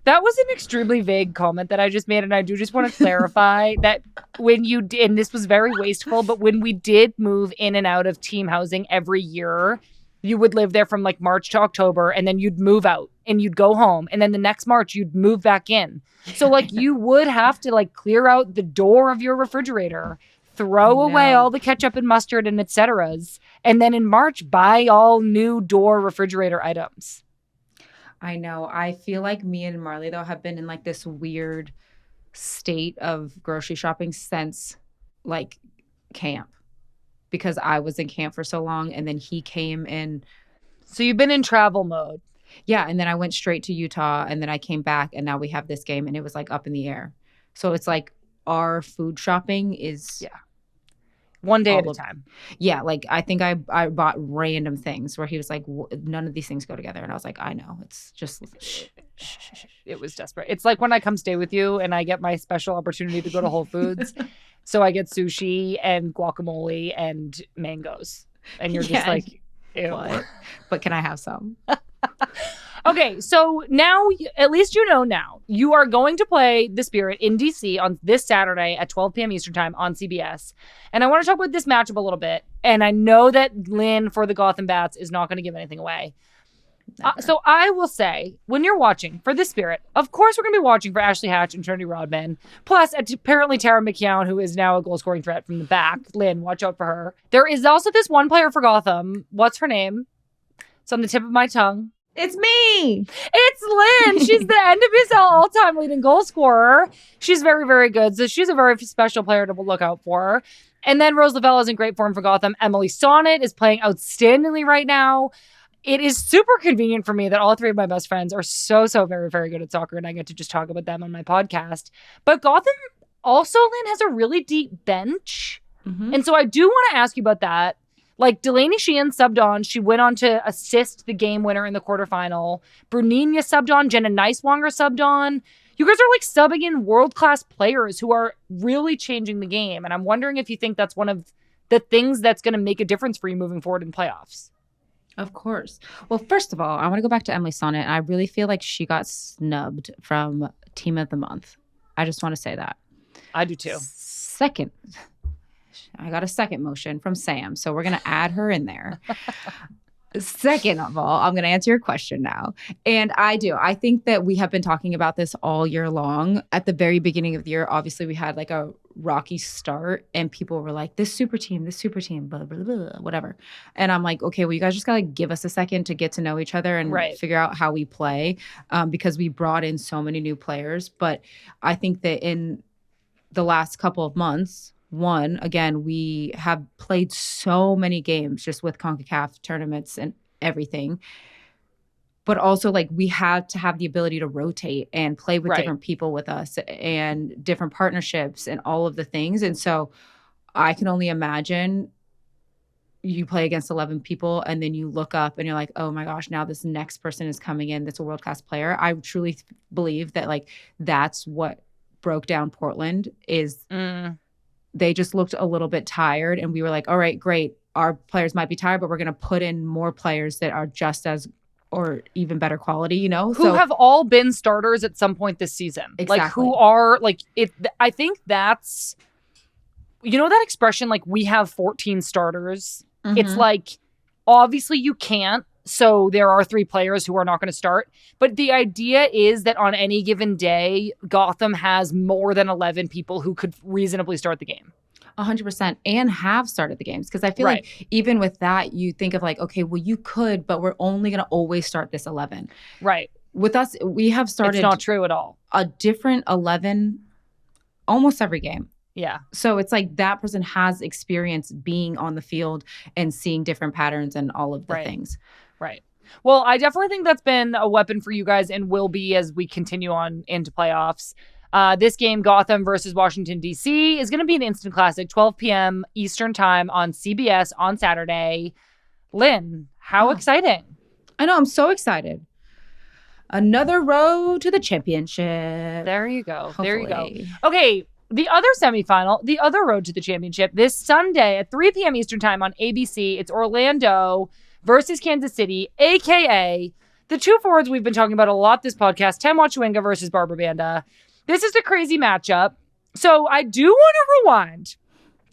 [SPEAKER 2] That was an extremely vague comment that I just made, and I do just want to clarify that when you did, and this was very wasteful, but when we did move in and out of team housing every year, you would live there from like March to October, and then you'd move out and you'd go home, and then the next March you'd move back in. So like you would have to like clear out the door of your refrigerator throw away all the ketchup and mustard and et ceteras. And then in March, buy all new door refrigerator items.
[SPEAKER 1] I know. I feel like me and Marley, though, have been in like this weird state of grocery shopping since like camp, because I was in camp for so long and then he came in.
[SPEAKER 2] So you've been in travel mode.
[SPEAKER 1] Yeah. And then I went straight to Utah and then I came back and now we have this game and it was like up in the air. So it's like our food shopping is
[SPEAKER 2] one day at a time.
[SPEAKER 1] Yeah. Like I think I bought random things where he was like, none of these things go together. And I was like, I know. It's just.
[SPEAKER 2] It was desperate. It's like when I come stay with you and I get my special opportunity to go to Whole Foods. So I get sushi and guacamole and mangoes. And you're just like, ew.
[SPEAKER 1] What? But can I have some?
[SPEAKER 2] Okay, so now, at least you know now, you are going to play the Spirit in DC on this Saturday at 12 p.m. Eastern Time on CBS. And I want to talk about this matchup a little bit. And I know that Lynn for the Gotham Bats is not going to give anything away. So I will say, when you're watching for the Spirit, of course we're going to be watching for Ashley Hatch and Trinity Rodman. Plus, apparently Tara McKeown, who is now a goal-scoring threat from the back. Lynn, watch out for her. There is also this one player for Gotham. What's her name? It's on the tip of my tongue.
[SPEAKER 1] It's me.
[SPEAKER 2] It's Lynn. She's the NWSL all-time leading goal scorer. She's very, very good. So she's a very special player to look out for. And then Rose Lavelle is in great form for Gotham. Emily Sonnet is playing outstandingly right now. It is super convenient for me that all three of my best friends are so very, very good at soccer, and I get to just talk about them on my podcast. But Gotham also, Lynn, has a really deep bench. Mm-hmm. And so I do want to ask you about that. Like, Delaney Sheehan subbed on. She went on to assist the game winner in the quarterfinal. Bruninia subbed on. Jenna Neiswanger subbed on. You guys are, like, subbing in world-class players who are really changing the game. And I'm wondering if you think that's one of the things that's going to make a difference for you moving forward in playoffs.
[SPEAKER 1] Of course. Well, first of all, I want to go back to Emily Sonnet. I really feel like she got snubbed from Team of the Month. I just want to say that.
[SPEAKER 2] I do, too.
[SPEAKER 1] Second, I got a second motion from Sam, so we're going to add her in there. Second of all, I'm going to answer your question now. And I do. I think that we have been talking about this all year long. At the very beginning of the year, obviously, we had like a rocky start and people were like, this super team, blah, blah, blah, whatever. And I'm like, okay, well, you guys just got to give us a second to get to know each other and figure out how we play because we brought in so many new players. But I think that in the last couple of months, again, we have played so many games just with CONCACAF tournaments and everything. But also, like, we have to have the ability to rotate and play with different people with us and different partnerships and all of the things. And so I can only imagine you play against 11 people and then you look up and you're like, oh my gosh, now this next person is coming in that's a world-class player. I truly believe that, like, that's what broke down Portland is they just looked a little bit tired and we were like, all right, great. Our players might be tired, but we're going to put in more players that are just as or even better quality, you know?
[SPEAKER 2] Who have all been starters at some point this season.
[SPEAKER 1] Exactly.
[SPEAKER 2] Like, who are, like, it. I think that's, you know that expression, like, we have 14 starters? Mm-hmm. It's like, obviously you can't, so there are 3 players who are not going to start. But the idea is that on any given day, Gotham has more than 11 people who could reasonably start the game.
[SPEAKER 1] 100% and have started the games. Because I feel like even with that, you think of like, okay, well, you could, but we're only going to always start this 11.
[SPEAKER 2] Right.
[SPEAKER 1] With us, we have started.
[SPEAKER 2] It's not true at all.
[SPEAKER 1] A different 11 almost every game.
[SPEAKER 2] Yeah.
[SPEAKER 1] So it's like that person has experience being on the field and seeing different patterns and all of the things.
[SPEAKER 2] Right. Well, I definitely think that's been a weapon for you guys and will be as we continue on into playoffs. This game, Gotham versus Washington, D.C., is going to be an instant classic, 12 p.m. Eastern Time on CBS on Saturday. Lynn, how exciting.
[SPEAKER 1] I know. I'm so excited. Another road to the championship.
[SPEAKER 2] There you go.
[SPEAKER 1] Hopefully.
[SPEAKER 2] There you go. Okay, the other semifinal, the other road to the championship, this Sunday at 3 p.m. Eastern Time on ABC. It's Orlando versus Kansas City, a.k.a. the two forwards we've been talking about a lot this podcast, Temwa versus Barbra Banda. This is a crazy matchup. So I do want to rewind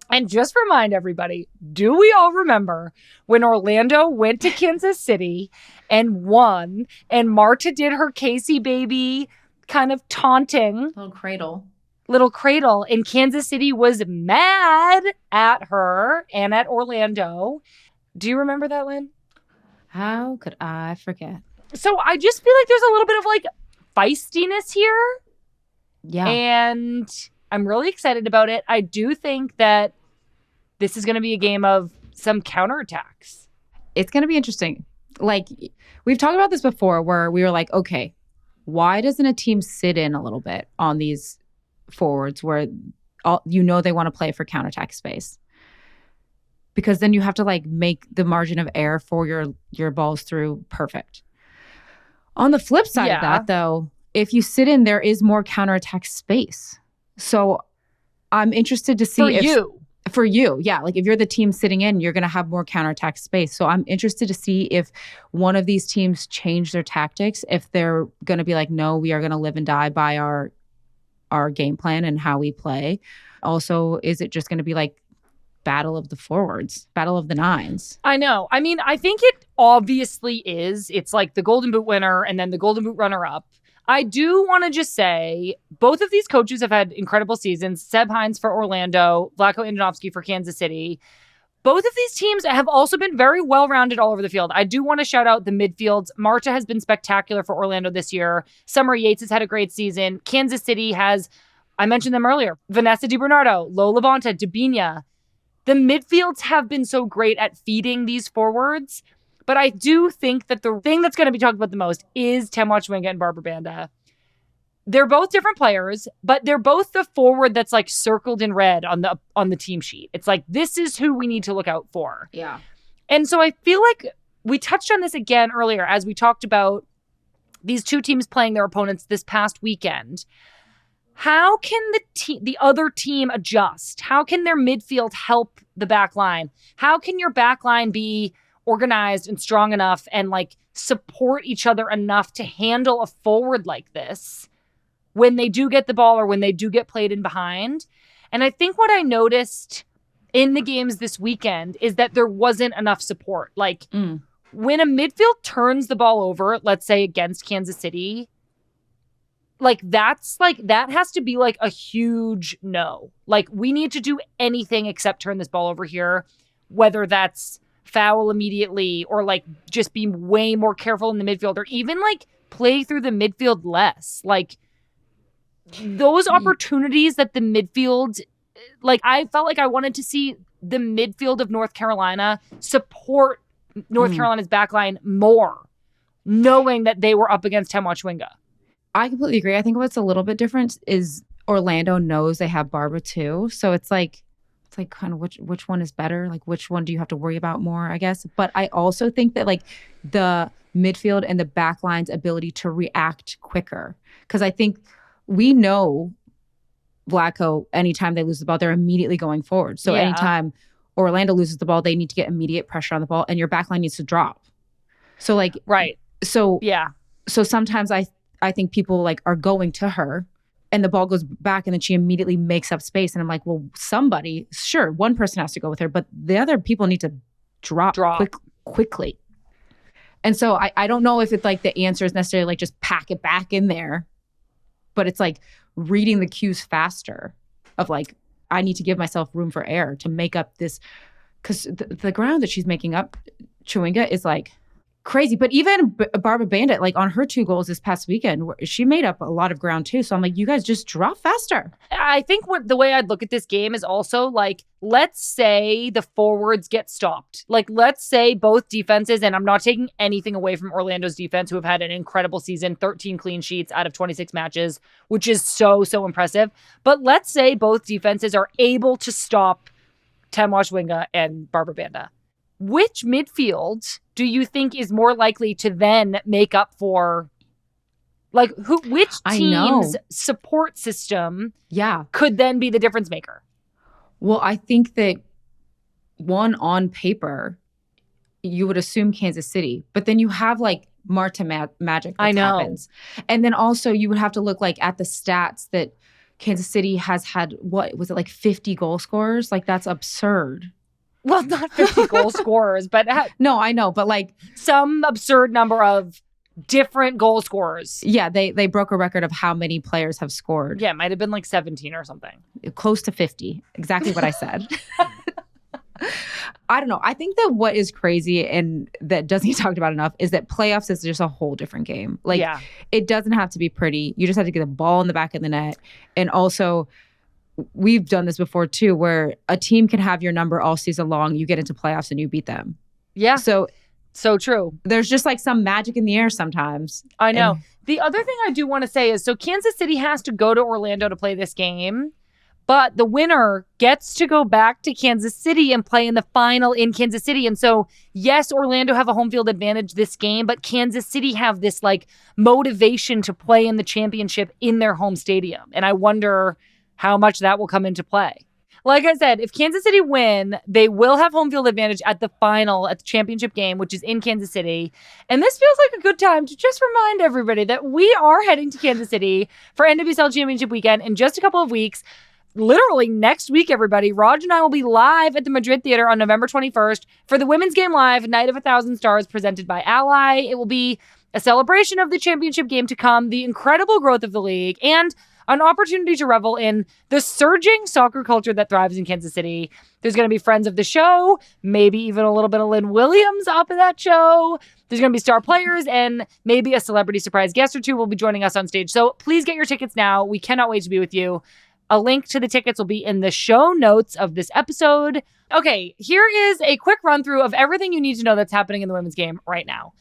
[SPEAKER 2] and just remind everybody, do we all remember when Orlando went to Kansas City and won and Marta did her Casey baby kind of taunting?
[SPEAKER 1] Little cradle.
[SPEAKER 2] little cradle, and Kansas City was mad at her and at Orlando. Do you remember that, Lynn?
[SPEAKER 1] How could I forget?
[SPEAKER 2] So I just feel like there's a little bit of like feistiness here.
[SPEAKER 1] Yeah.
[SPEAKER 2] And I'm really excited about it. I do think that this is going to be a game of some counterattacks.
[SPEAKER 1] It's going to be interesting. Like, we've talked about this before where we were like, okay, why doesn't a team sit in a little bit on these forwards where they want to play for counterattack space? Because then you have to like make the margin of error for your balls through perfect. On the flip side of that, though, if you sit in, there is more counterattack space. So I'm interested to see For you, yeah. Like if you're the team sitting in, you're going to have more counterattack space. So I'm interested to see if one of these teams change their tactics, if they're going to be like, no, we are going to live and die by our game plan and how we play. Also, is it just going to be like battle of the forwards, battle of the nines?
[SPEAKER 2] I know. I mean, I think it obviously is. It's like the Golden Boot winner and then the Golden Boot runner-up. I do want to just say both of these coaches have had incredible seasons. Seb Hines for Orlando, Vlatko Andonovski for Kansas City. Both of these teams have also been very well-rounded all over the field. I do want to shout out the midfields. Marta has been spectacular for Orlando this year. Summer Yates has had a great season. Kansas City has, I mentioned them earlier, Vanessa DiBernardo, Lo Levanta, Dabinia. The midfields have been so great at feeding these forwards. But I do think that the thing that's going to be talked about the most is Temwa Chwinga and Barbra Banda. They're both different players, but they're both the forward that's like circled in red on the team sheet. It's like, this is who we need to look out for.
[SPEAKER 1] Yeah.
[SPEAKER 2] And so I feel like we touched on this again earlier as we talked about these two teams playing their opponents this past weekend. How can the other team adjust? How can their midfield help the back line? How can your back line be organized and strong enough and like support each other enough to handle a forward like this when they do get the ball or when they do get played in behind? And I think what I noticed in the games this weekend is that there wasn't enough support. Like when a midfield turns the ball over, let's say against Kansas City, like that has to be like a huge no. Like we need to do anything except turn this ball over here, whether that's foul immediately or like just be way more careful in the midfield or even like play through the midfield less. Like those opportunities that the midfield, like I felt like I wanted to see the midfield of North Carolina support North Carolina's backline more, knowing that they were up against Temwa Chwinga.
[SPEAKER 1] I completely agree. I think what's a little bit different is Orlando knows they have Barbra too. So it's like kind of which one is better? Like which one do you have to worry about more, I guess? But I also think that like the midfield and the backline's ability to react quicker. Because I think we know Vlatko, anytime they lose the ball, they're immediately going forward. So anytime Orlando loses the ball, they need to get immediate pressure on the ball and your backline needs to drop. So like
[SPEAKER 2] right.
[SPEAKER 1] So sometimes I think people like are going to her and the ball goes back and then she immediately makes up space. And I'm like, well, somebody, sure, one person has to go with her, but the other people need to drop. Quickly. And so I don't know if it's like the answer is necessarily like just pack it back in there, but it's like reading the cues faster of like, I need to give myself room for error to make up this, because the ground that she's making up, Chwinga, is like crazy. But even Barbra Banda, like on her 2 goals this past weekend, she made up a lot of ground too. So I'm like, you guys just drop faster.
[SPEAKER 2] I think the way I'd look at this game is also like, let's say the forwards get stopped. Like, let's say both defenses, and I'm not taking anything away from Orlando's defense, who have had an incredible season, 13 clean sheets out of 26 matches, which is so impressive. But let's say both defenses are able to stop Temwa Chwinga and Barbra Banda. Which midfield do you think is more likely to then make up for, like, which team's support system could then be the difference maker?
[SPEAKER 1] Well, I think that one, on paper, you would assume Kansas City, but then you have like Marta magic that happens. And then also you would have to look like at the stats that Kansas City has had, what was it, like 50 goal scorers? Like that's absurd.
[SPEAKER 2] Well, not 50 goal scorers, but
[SPEAKER 1] no, I know, but like
[SPEAKER 2] some absurd number of different goal scorers.
[SPEAKER 1] Yeah, they broke a record of how many players have scored.
[SPEAKER 2] Yeah, it might have been like 17 or something.
[SPEAKER 1] Close to 50. Exactly what I said. I don't know. I think that what is crazy and that doesn't get talked about enough is that playoffs is just a whole different game. Like, it doesn't have to be pretty. You just have to get the ball in the back of the net. And also, we've done this before too, where a team can have your number all season long. You get into playoffs and you beat them.
[SPEAKER 2] Yeah.
[SPEAKER 1] So
[SPEAKER 2] true.
[SPEAKER 1] There's just like some magic in the air sometimes.
[SPEAKER 2] I know. The other thing I do want to say is, so Kansas City has to go to Orlando to play this game, but the winner gets to go back to Kansas City and play in the final in Kansas City. And so, yes, Orlando have a home field advantage this game, but Kansas City have this like motivation to play in the championship in their home stadium. And I wonder how much that will come into play. Like I said, if Kansas City win, they will have home field advantage at the final, at the championship game, which is in Kansas City. And this feels like a good time to just remind everybody that we are heading to Kansas City for NWSL Championship weekend in just a couple of weeks. Literally next week, everybody. Raj and I will be live at the Madrid Theater on November 21st for the Women's Game Live Night of 1,000 Stars presented by Ally. It will be a celebration of the championship game to come, the incredible growth of the league, and an opportunity to revel in the surging soccer culture that thrives in Kansas City. There's going to be friends of the show, maybe even a little bit of Lynn Williams up in that show. There's going to be star players and maybe a celebrity surprise guest or two will be joining us on stage. So please get your tickets now. We cannot wait to be with you. A link to the tickets will be in the show notes of this episode. Okay, here is a quick run through of everything you need to know that's happening in the women's game right now.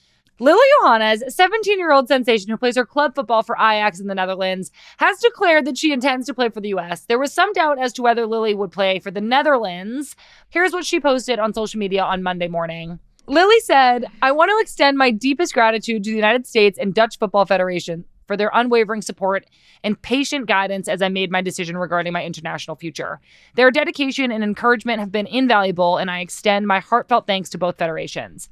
[SPEAKER 2] Lily Yohannes, 17-year-old sensation who plays her club football for Ajax in the Netherlands, has declared that she intends to play for the U.S. There was some doubt as to whether Lily would play for the Netherlands. Here's what she posted on social media on Monday morning. Lily said, "I want to extend my deepest gratitude to the United States and Dutch Football Federation for their unwavering support and patient guidance as I made my decision regarding my international future. Their dedication and encouragement have been invaluable, and I extend my heartfelt thanks to both federations.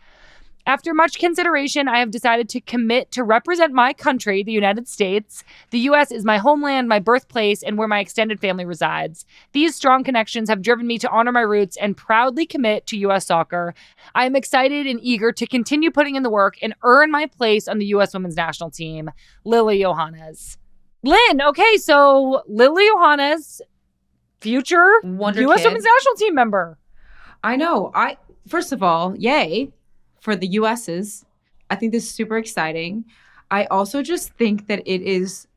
[SPEAKER 2] After much consideration, I have decided to commit to represent my country, the United States. The U.S. is my homeland, my birthplace, and where my extended family resides. These strong connections have driven me to honor my roots and proudly commit to U.S. soccer. I am excited and eager to continue putting in the work and earn my place on the U.S. women's national team." Lily Yohannes. Lynn, okay, so Lily Yohannes, future
[SPEAKER 1] Wonder
[SPEAKER 2] U.S.
[SPEAKER 1] kid.
[SPEAKER 2] women's national team member.
[SPEAKER 1] I know. First of all, yay for the US's. I think this is super exciting. I also just think that it is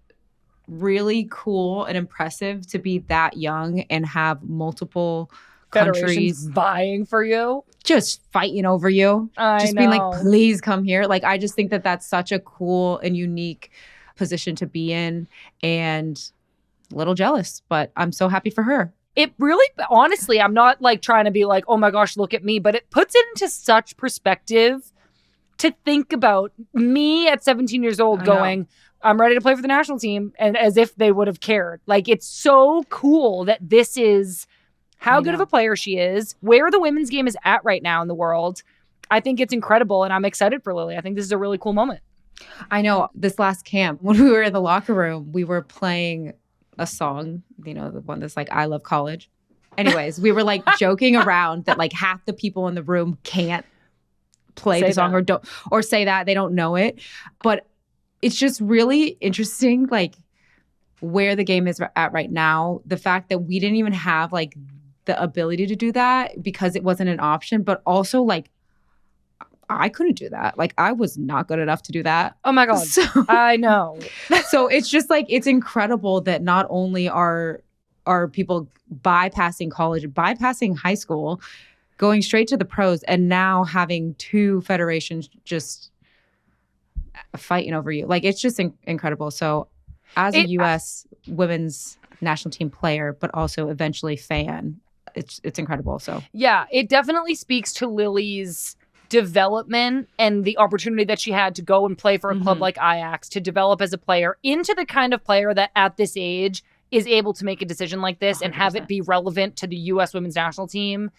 [SPEAKER 1] really cool and impressive to be that young and have multiple countries
[SPEAKER 2] vying for you,
[SPEAKER 1] just fighting over you.
[SPEAKER 2] Just
[SPEAKER 1] being like, please come here. Like, I just think that that's such a cool and unique position to be in, and a little jealous, but I'm so happy for her.
[SPEAKER 2] It really, honestly, I'm not like trying to be like, oh my gosh, look at me, but it puts it into such perspective to think about me at 17 years old going, I'm ready to play for the national team, and as if they would have cared. Like, it's so cool that this is how good of a player she is, where the women's game is at right now in the world. I think it's incredible, and I'm excited for Lily. I think this is a really cool moment.
[SPEAKER 1] I know this last camp, when we were in the locker room, we were playing a song, you know, the one that's like, I love college. Anyways, we were like joking around that like half the people in the room can't play the song or say that they don't know it. But it's just really interesting, like where the game is at right now. The fact that we didn't even have like the ability to do that because it wasn't an option, but also like I couldn't do that. Like, I was not good enough to do that.
[SPEAKER 2] Oh my God. I know.
[SPEAKER 1] So it's just like, it's incredible that not only are people bypassing college, bypassing high school, going straight to the pros, and now having two federations just fighting over you. Like, it's just incredible. So as a U.S. women's national team player, but also eventually fan, it's incredible. So
[SPEAKER 2] yeah, it definitely speaks to Lily's development and the opportunity that she had to go and play for a club like Ajax, to develop as a player into the kind of player that at this age is able to make a decision like this 100%. And have it be relevant to the U.S. women's national team.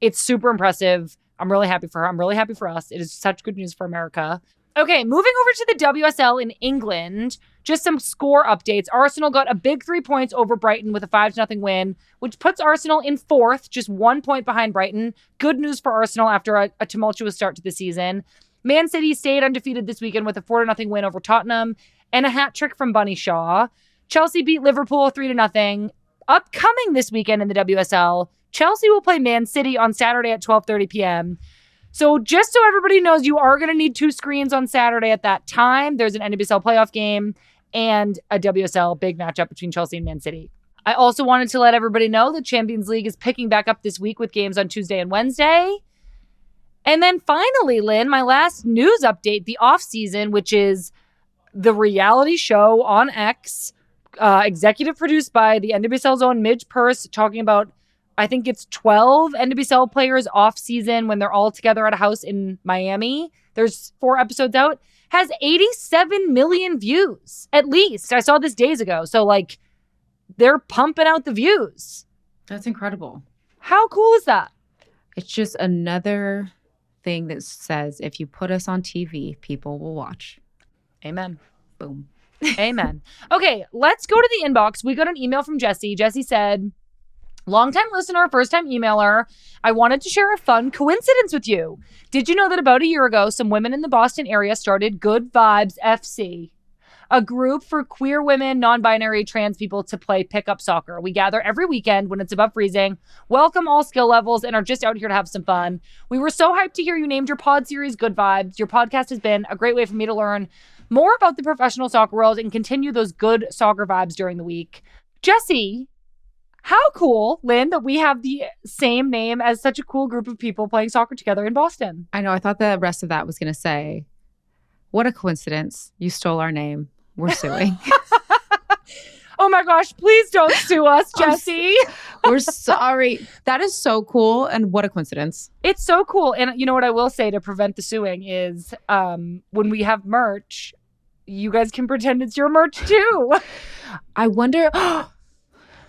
[SPEAKER 2] It's super impressive. I'm really happy for her. I'm really happy for us. It is such good news for America. Okay, moving over to the WSL in England, just some score updates. Arsenal got a big 3 points over Brighton with a 5-0 win, which puts Arsenal in fourth, just 1 point behind Brighton. Good news for Arsenal after a tumultuous start to the season. Man City stayed undefeated this weekend with a 4-0 win over Tottenham and a hat trick from Bunny Shaw. Chelsea beat Liverpool 3-0. Upcoming this weekend in the WSL, Chelsea will play Man City on Saturday at 12:30 p.m. So just so everybody knows, you are going to need 2 screens on Saturday at that time. There's an NWSL playoff game and a WSL big matchup between Chelsea and Man City. I also wanted to let everybody know that Champions League is picking back up this week with games on Tuesday and Wednesday. And then finally, Lynn, my last news update, the off-season, which is the reality show on X, executive produced by the NWSL's own Midge Purse, talking about, I think it's 12 NWSL players off-season when they're all together at a house in Miami. There's 4 episodes out. Has 87 million views, at least. I saw this days ago. So, like, they're pumping out the views.
[SPEAKER 1] That's incredible.
[SPEAKER 2] How cool is that?
[SPEAKER 1] It's just another thing that says if you put us on TV, people will watch.
[SPEAKER 2] Amen.
[SPEAKER 1] Boom.
[SPEAKER 2] Amen. Okay, let's go to the inbox. We got an email from Jessie. Jessie said, longtime listener, first-time emailer, I wanted to share a fun coincidence with you. Did you know that about a year ago, some women in the Boston area started Good Vibes FC, a group for queer women, non-binary, trans people to play pickup soccer. We gather every weekend when it's above freezing, welcome all skill levels, and are just out here to have some fun. We were so hyped to hear you named your pod series Good Vibes. Your podcast has been a great way for me to learn more about the professional soccer world and continue those good soccer vibes during the week. Jessie, how cool, Lynn, that we have the same name as such a cool group of people playing soccer together in Boston.
[SPEAKER 1] I know. I thought the rest of that was going to say, what a coincidence. You stole our name. We're suing.
[SPEAKER 2] Oh my gosh, please don't sue us, Jessie.
[SPEAKER 1] We're sorry. That is so cool. And what a coincidence.
[SPEAKER 2] It's so cool. And you know what I will say to prevent the suing is when we have merch, you guys can pretend it's your merch too.
[SPEAKER 1] I wonder,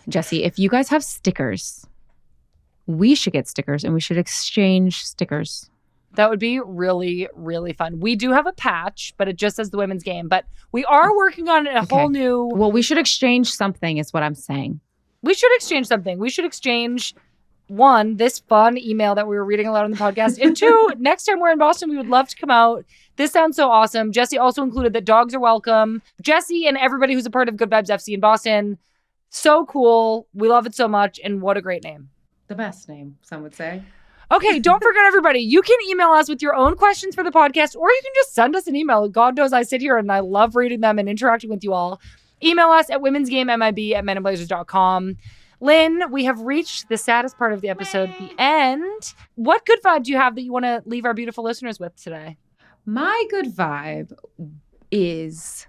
[SPEAKER 1] Jessie, if you guys have stickers, we should get stickers and we should exchange stickers.
[SPEAKER 2] That would be really, really fun. We do have a patch, but it just says the women's game. But we are working on a whole new...
[SPEAKER 1] Well, we should exchange something is what I'm saying.
[SPEAKER 2] We should exchange something. We should exchange, 1, this fun email that we were reading aloud on the podcast. And 2, next time we're in Boston, we would love to come out. This sounds so awesome. Jessie also included that dogs are welcome. Jessie and everybody who's a part of Good Vibes FC in Boston. So cool. We love it so much. And what a great name.
[SPEAKER 1] The best name, some would say.
[SPEAKER 2] Okay, don't forget, everybody, you can email us with your own questions for the podcast, or you can just send us an email. God knows I sit here and I love reading them and interacting with you all. Email us at womensgamemib@menandblazers.com. Lynn, we have reached the saddest part of the episode, the end. What good vibe do you have that you want to leave our beautiful listeners with today?
[SPEAKER 1] My good vibe is,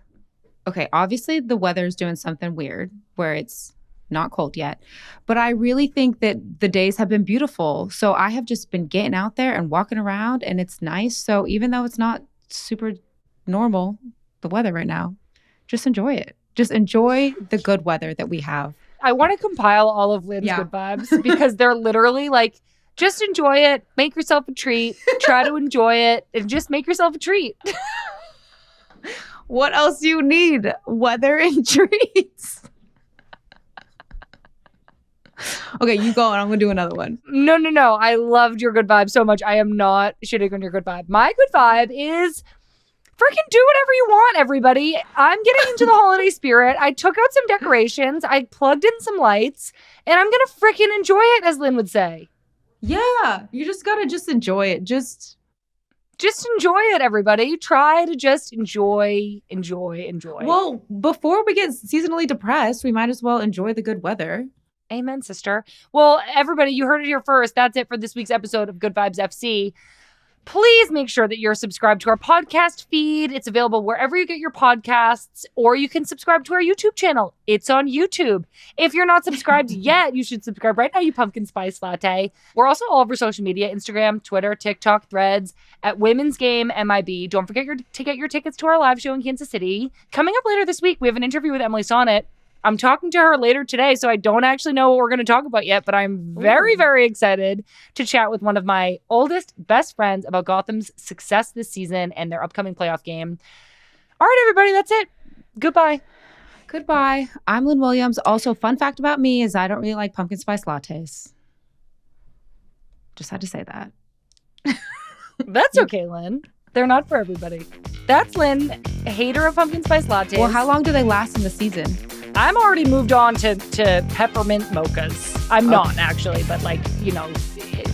[SPEAKER 1] okay, obviously the weather's doing something weird where it's not cold yet, but I really think that the days have been beautiful. So I have just been getting out there and walking around and it's nice. So even though it's not super normal, the weather right now, just enjoy it. Just enjoy the good weather that we have.
[SPEAKER 2] I want to compile all of Lynn's good vibes because they're literally like, just enjoy it, make yourself a treat, try to enjoy it, and just make yourself a treat.
[SPEAKER 1] What else do you need? Weather and treats. Okay, you go and I'm going to do another one.
[SPEAKER 2] No. I loved your good vibe so much. I am not shitting on your good vibe. My good vibe is freaking do whatever you want, everybody. I'm getting into the holiday spirit. I took out some decorations. I plugged in some lights. And I'm going to freaking enjoy it, as Lynn would say.
[SPEAKER 1] Yeah, you just got to just enjoy it. Just
[SPEAKER 2] enjoy it, everybody. Try to just enjoy.
[SPEAKER 1] Well, before we get seasonally depressed, we might as well enjoy the good weather.
[SPEAKER 2] Amen, sister. Well, everybody, you heard it here first. That's it for this week's episode of Good Vibes FC. Please make sure that you're subscribed to our podcast feed. It's available wherever you get your podcasts, or you can subscribe to our YouTube channel. It's on YouTube. If you're not subscribed yet, you should subscribe right now, you pumpkin spice latte. We're also all over social media, Instagram, Twitter, TikTok, Threads, at Women's Game MIB. Don't forget to get your tickets to our live show in Kansas City. Coming up later this week, we have an interview with Emily Sonnet. I'm talking to her later today, so I don't actually know what we're going to talk about yet, but I'm very, very excited to chat with one of my oldest best friends about Gotham's success this season and their upcoming playoff game. All right, everybody, that's it. Goodbye.
[SPEAKER 1] I'm Lynn Williams. Also, fun fact about me is I don't really like pumpkin spice lattes. Just had to say that.
[SPEAKER 2] That's okay, Lynn. They're not for everybody. That's Lynn, hater of pumpkin spice lattes.
[SPEAKER 1] Well, how long do they last in the season?
[SPEAKER 2] I'm already moved on to peppermint mochas. I'm not actually, but like, you know,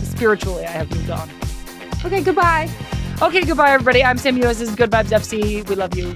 [SPEAKER 2] spiritually I have moved on.
[SPEAKER 1] Okay, goodbye.
[SPEAKER 2] Okay, goodbye everybody. I'm Sam Mewis. This is Good Vibes FC. We love you.